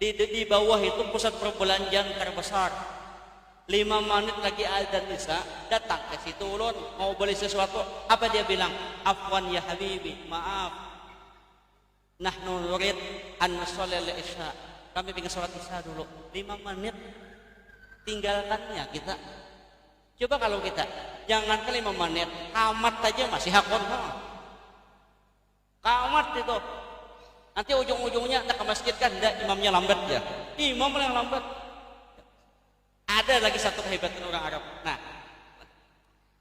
Di bawah itu pusat perbelanjaan terbesar. 5 menit lagi azan isya, datang ke situ ulun mau beli sesuatu. Apa dia bilang? Afwan ya habibi, maaf. Nahnu nurid an nusalli isya. Kami ingin sholat isya dulu. 5 menit tinggalkannya kita. Coba kalau kita jangan ke 5 menit, amat aja masih hakon. Kamat itu. Nanti ujung-ujungnya nak ke masjid kan, enggak, imamnya lambat ya. Imam yang lambat. Ada lagi satu kehebatan orang Arab. Nah,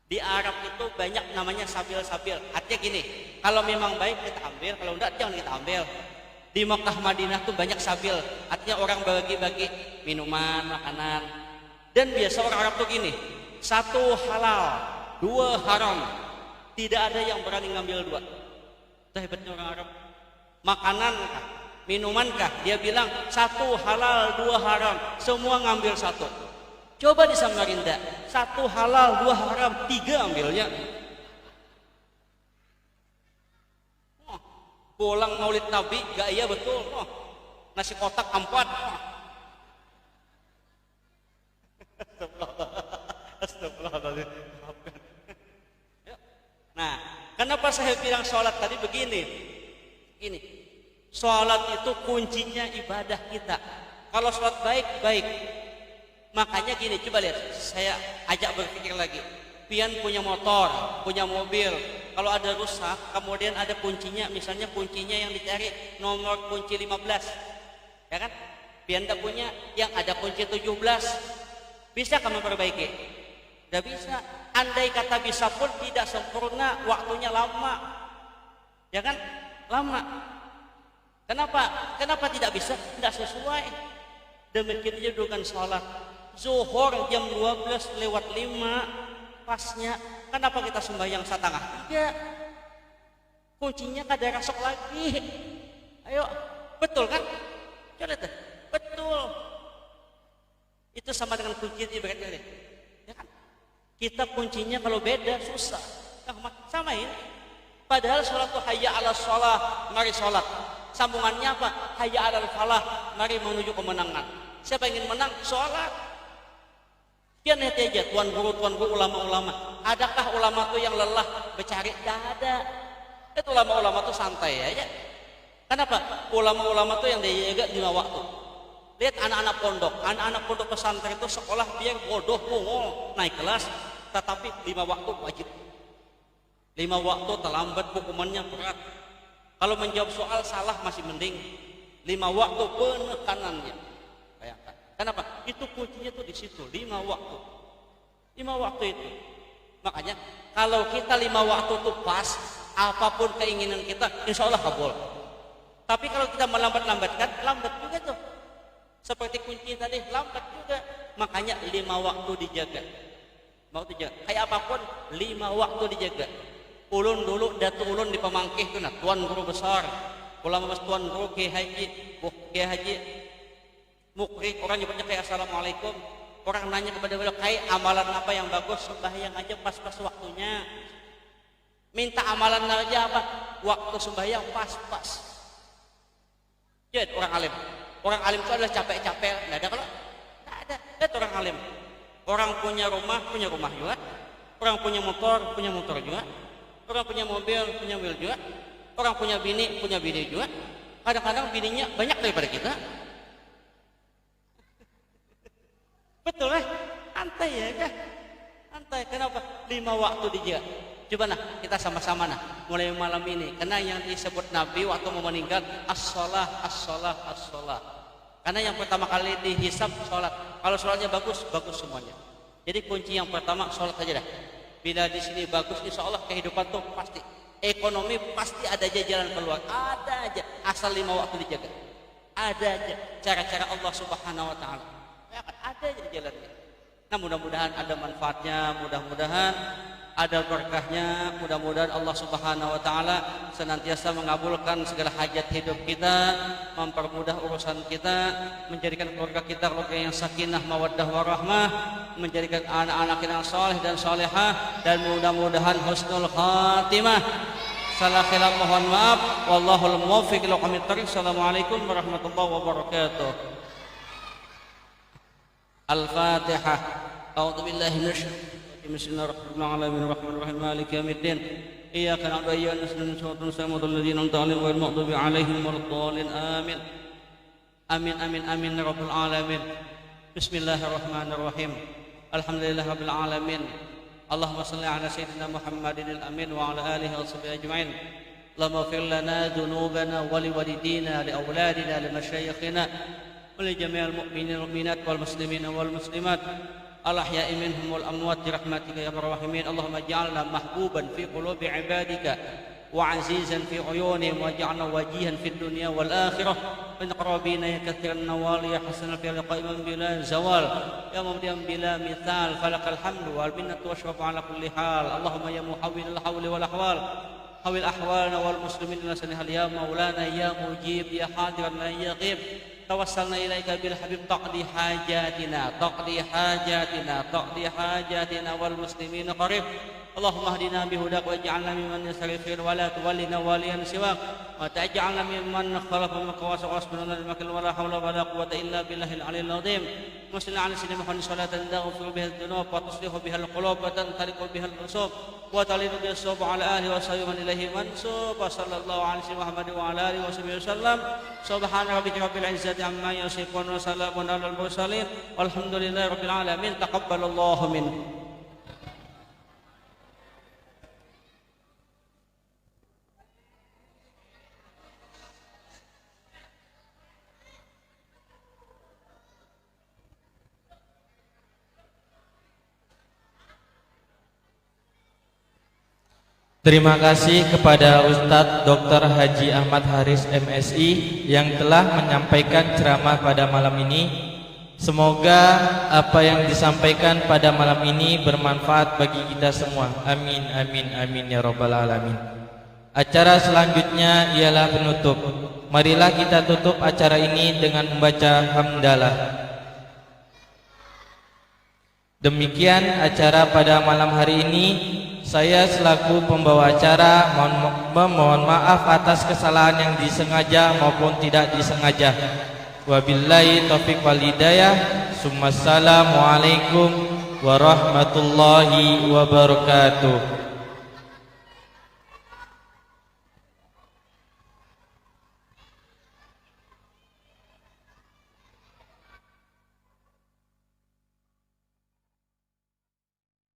di Arab itu banyak namanya sabil-sabil. Artinya gini, kalau memang baik kita ambil, kalau enggak jangan kita ambil. Di Makkah Madinah tuh banyak sabil. Artinya orang bagi-bagi minuman, makanan. Dan biasa orang Arab tuh gini, 1 halal, 2 haram. Tidak ada yang berani ngambil 2. Itu hebatnya orang Arab. Makanan kah, minuman kah, dia bilang 1 halal 2 haram, semua ngambil 1. Coba di Samarinda 1 halal 2 haram, 3 ambilnya. Pulang maulid Nabi gak iya betul. Nasi kotak 4. Astagfirullahaladzim. Nah, kenapa saya bilang sholat tadi begini? Ini sholat itu kuncinya ibadah kita. Kalau sholat baik. Makanya gini, coba lihat, saya ajak berpikir lagi. Pian punya motor, punya mobil. Kalau ada rusak, kemudian ada kuncinya, misalnya kuncinya yang dicari nomor kunci 15, ya kan? Pian tak punya, yang ada kunci 17. Bisa kamu perbaiki? Tidak bisa. Andai kata bisa pun tidak sempurna, waktunya lama, ya kan? Lama. Kenapa tidak bisa? Tidak sesuai. Demikian juga dengan sholat. Zuhur jam 12:05 pasnya. Kenapa kita sembahyang 2:30? Kuncinya kada rasok lagi. Ayo, betul kan? Coba deh, betul. Itu sama dengan kunci ibaratnya. Ya kan? Kita kuncinya kalau beda susah. Sama ini. Padahal sholat itu hayya 'alas shalah, mari sholat. Sambungannya apa? Hayya 'alal falah, mari menuju kemenangan. Siapa yang ingin menang? Sholat. Kian hati aja tuan guru, ulama-ulama. Adakah ulama itu yang lelah bercari? Tidak ada. Itu ulama-ulama itu santai aja. Kenapa? Ulama-ulama itu yang dia jaga 5 waktu. Lihat anak-anak pondok pesantren itu sekolah dia bodoh, mongol, naik kelas, tetapi 5 waktu wajib. 5 waktu terlambat hukumannya berat. Kalau menjawab soal salah masih mending. 5 waktu penekanannya. Bayangkan. Kenapa? Itu kuncinya tuh di situ, 5 waktu. 5 waktu itu. Makanya kalau kita 5 waktu itu pas, apapun keinginan kita, insya Allah kabul. Tapi kalau kita melambat-lambatkan, lambat juga tuh. Seperti kunci tadi, lambat juga. Makanya 5 waktu dijaga. Waktu dijaga. Kayak apapun, 5 waktu dijaga. Ulun dulu, datu ulun di Pemangkih tuh, nah, tuan guru besar. Ulama besar, tuan guru Kiai Haji Mukri, orang nyebutnya kayak assalamualaikum. Orang nanya kepada beliau, kayak amalan apa yang bagus? Sembahyang aja pas-pas waktunya. Minta amalan aja apa? Waktu sembahyang pas-pas. Jadi orang alim. Orang alim itu adalah capek-capek. Nggak ada kalau? Nggak ada. Lihat orang alim. Orang punya rumah juga. Orang punya motor juga. Orang punya mobil juga. Orang punya bini juga. Kadang-kadang bininya banyak daripada kita. Betul lah. Santai ya kan? Santai. Kenapa? 5 waktu dijaga. Coba nah, kita sama-sama nah, mulai malam ini. Karena yang disebut Nabi waktu mau meninggal, as-shalah. Karena yang pertama kali dihisab sholat. Kalau sholatnya bagus semuanya. Jadi kunci yang pertama sholat aja dah. Bila di sini bagus, insya Allah kehidupan tuh pasti. Ekonomi pasti ada aja jalan keluar. Ada aja. Asal 5 waktu dijaga. Ada aja cara-cara Allah Subhanahu Wa Taala. Ya kan? Ada aja jalannya. Nah mudah-mudahan ada manfaatnya. Mudah-mudahan ada berkahnya, mudah-mudahan Allah Subhanahu wa taala senantiasa mengabulkan segala hajat hidup kita, mempermudah urusan kita, menjadikan keluarga kita keluarga yang sakinah, mawaddah warahmah, menjadikan anak-anak yang saleh dan salehah, dan mudah-mudahan husnul khatimah. Salah khilaf mohon maaf, wallahul muwaffiq ila aqwamit thoriq. Assalamualaikum warahmatullahi wabarakatuh. Al-Fatihah. A'udzu billahi minasyaitonir Bismillahirrahmanirrahim. Maliki yaumiddin. Iyyaka na'budu wa iyyaka nasta'in. Shiratal ladzina an'amta 'alaihim ghairil maghdubi 'alaihim waladdallin. Amin. Amin amin amin ya rabbal alamin. Bismillahirrahmanirrahim. Alhamdulillahirabbil alamin. Allahumma shalli ala sayyidina Muhammadin al-amin wa ala alihi wa sahbihi ajma'in. Allahumma ighfir lana dhunubana wa liwalidina li awladina li masyayikhina wa li jami'il mu'minina wal mu'minat wal muslimina wal muslimat الأحياء منهم والأموات برحمتك يا أرحم الراحمين. اللهم اجعلنا محبوبا في قلوب عبادك وعزيزا في عيونهم، واجعلنا وجيها في الدنيا والآخرة من قرابين يا كثير النوال يا حسن في قائما بلا زوال يا مبدئا بلا مثال فلك الحمد والمنة والشرف على كل حال. اللهم يا محول الحول والأحوال حول أحوالنا والمسلمين لسنها يا مولانا يا مجيب يا حاضر يا غيب. توسلنا إليك بالحبيب تقضي حاجاتنا والمسلمين قريب. اللهم اهدنا بهداك واجعلنا ممن يسر الخير ولا تولنا وليا سواك وتجعلنا ممن خلق من قواس واصبرنا المكر ولا حول ولا قوة إلا بالله العلي العظيم. وصل على سيدنا محمد صلاة تغفر بها الذنوب وتصلح بها القلوب وتنطلق بها القصوب وتلين بها الصوب على آله وصحبه من إليه منسوب. وصلى الله على سيدنا محمد وعلى آله وصحبه وسلم. سبحان ربك رب العزة عما يصفون وسلام على المرسلين والحمد لله رب العالمين. تقبل الله منه. Terima kasih kepada Ustadz Dr. Haji Ahmad Haris MSI yang telah menyampaikan ceramah pada malam ini. Semoga apa yang disampaikan pada malam ini bermanfaat bagi kita semua. Amin amin amin ya rabbal alamin. Acara selanjutnya ialah penutup. Marilah kita tutup acara ini dengan membaca hamdalah. Demikian acara pada malam hari ini. Saya selaku pembawa acara memohon maaf atas kesalahan yang disengaja maupun tidak disengaja. Wabillahi taufiq wal hidayah. Assalamualaikum warahmatullahi wabarakatuh.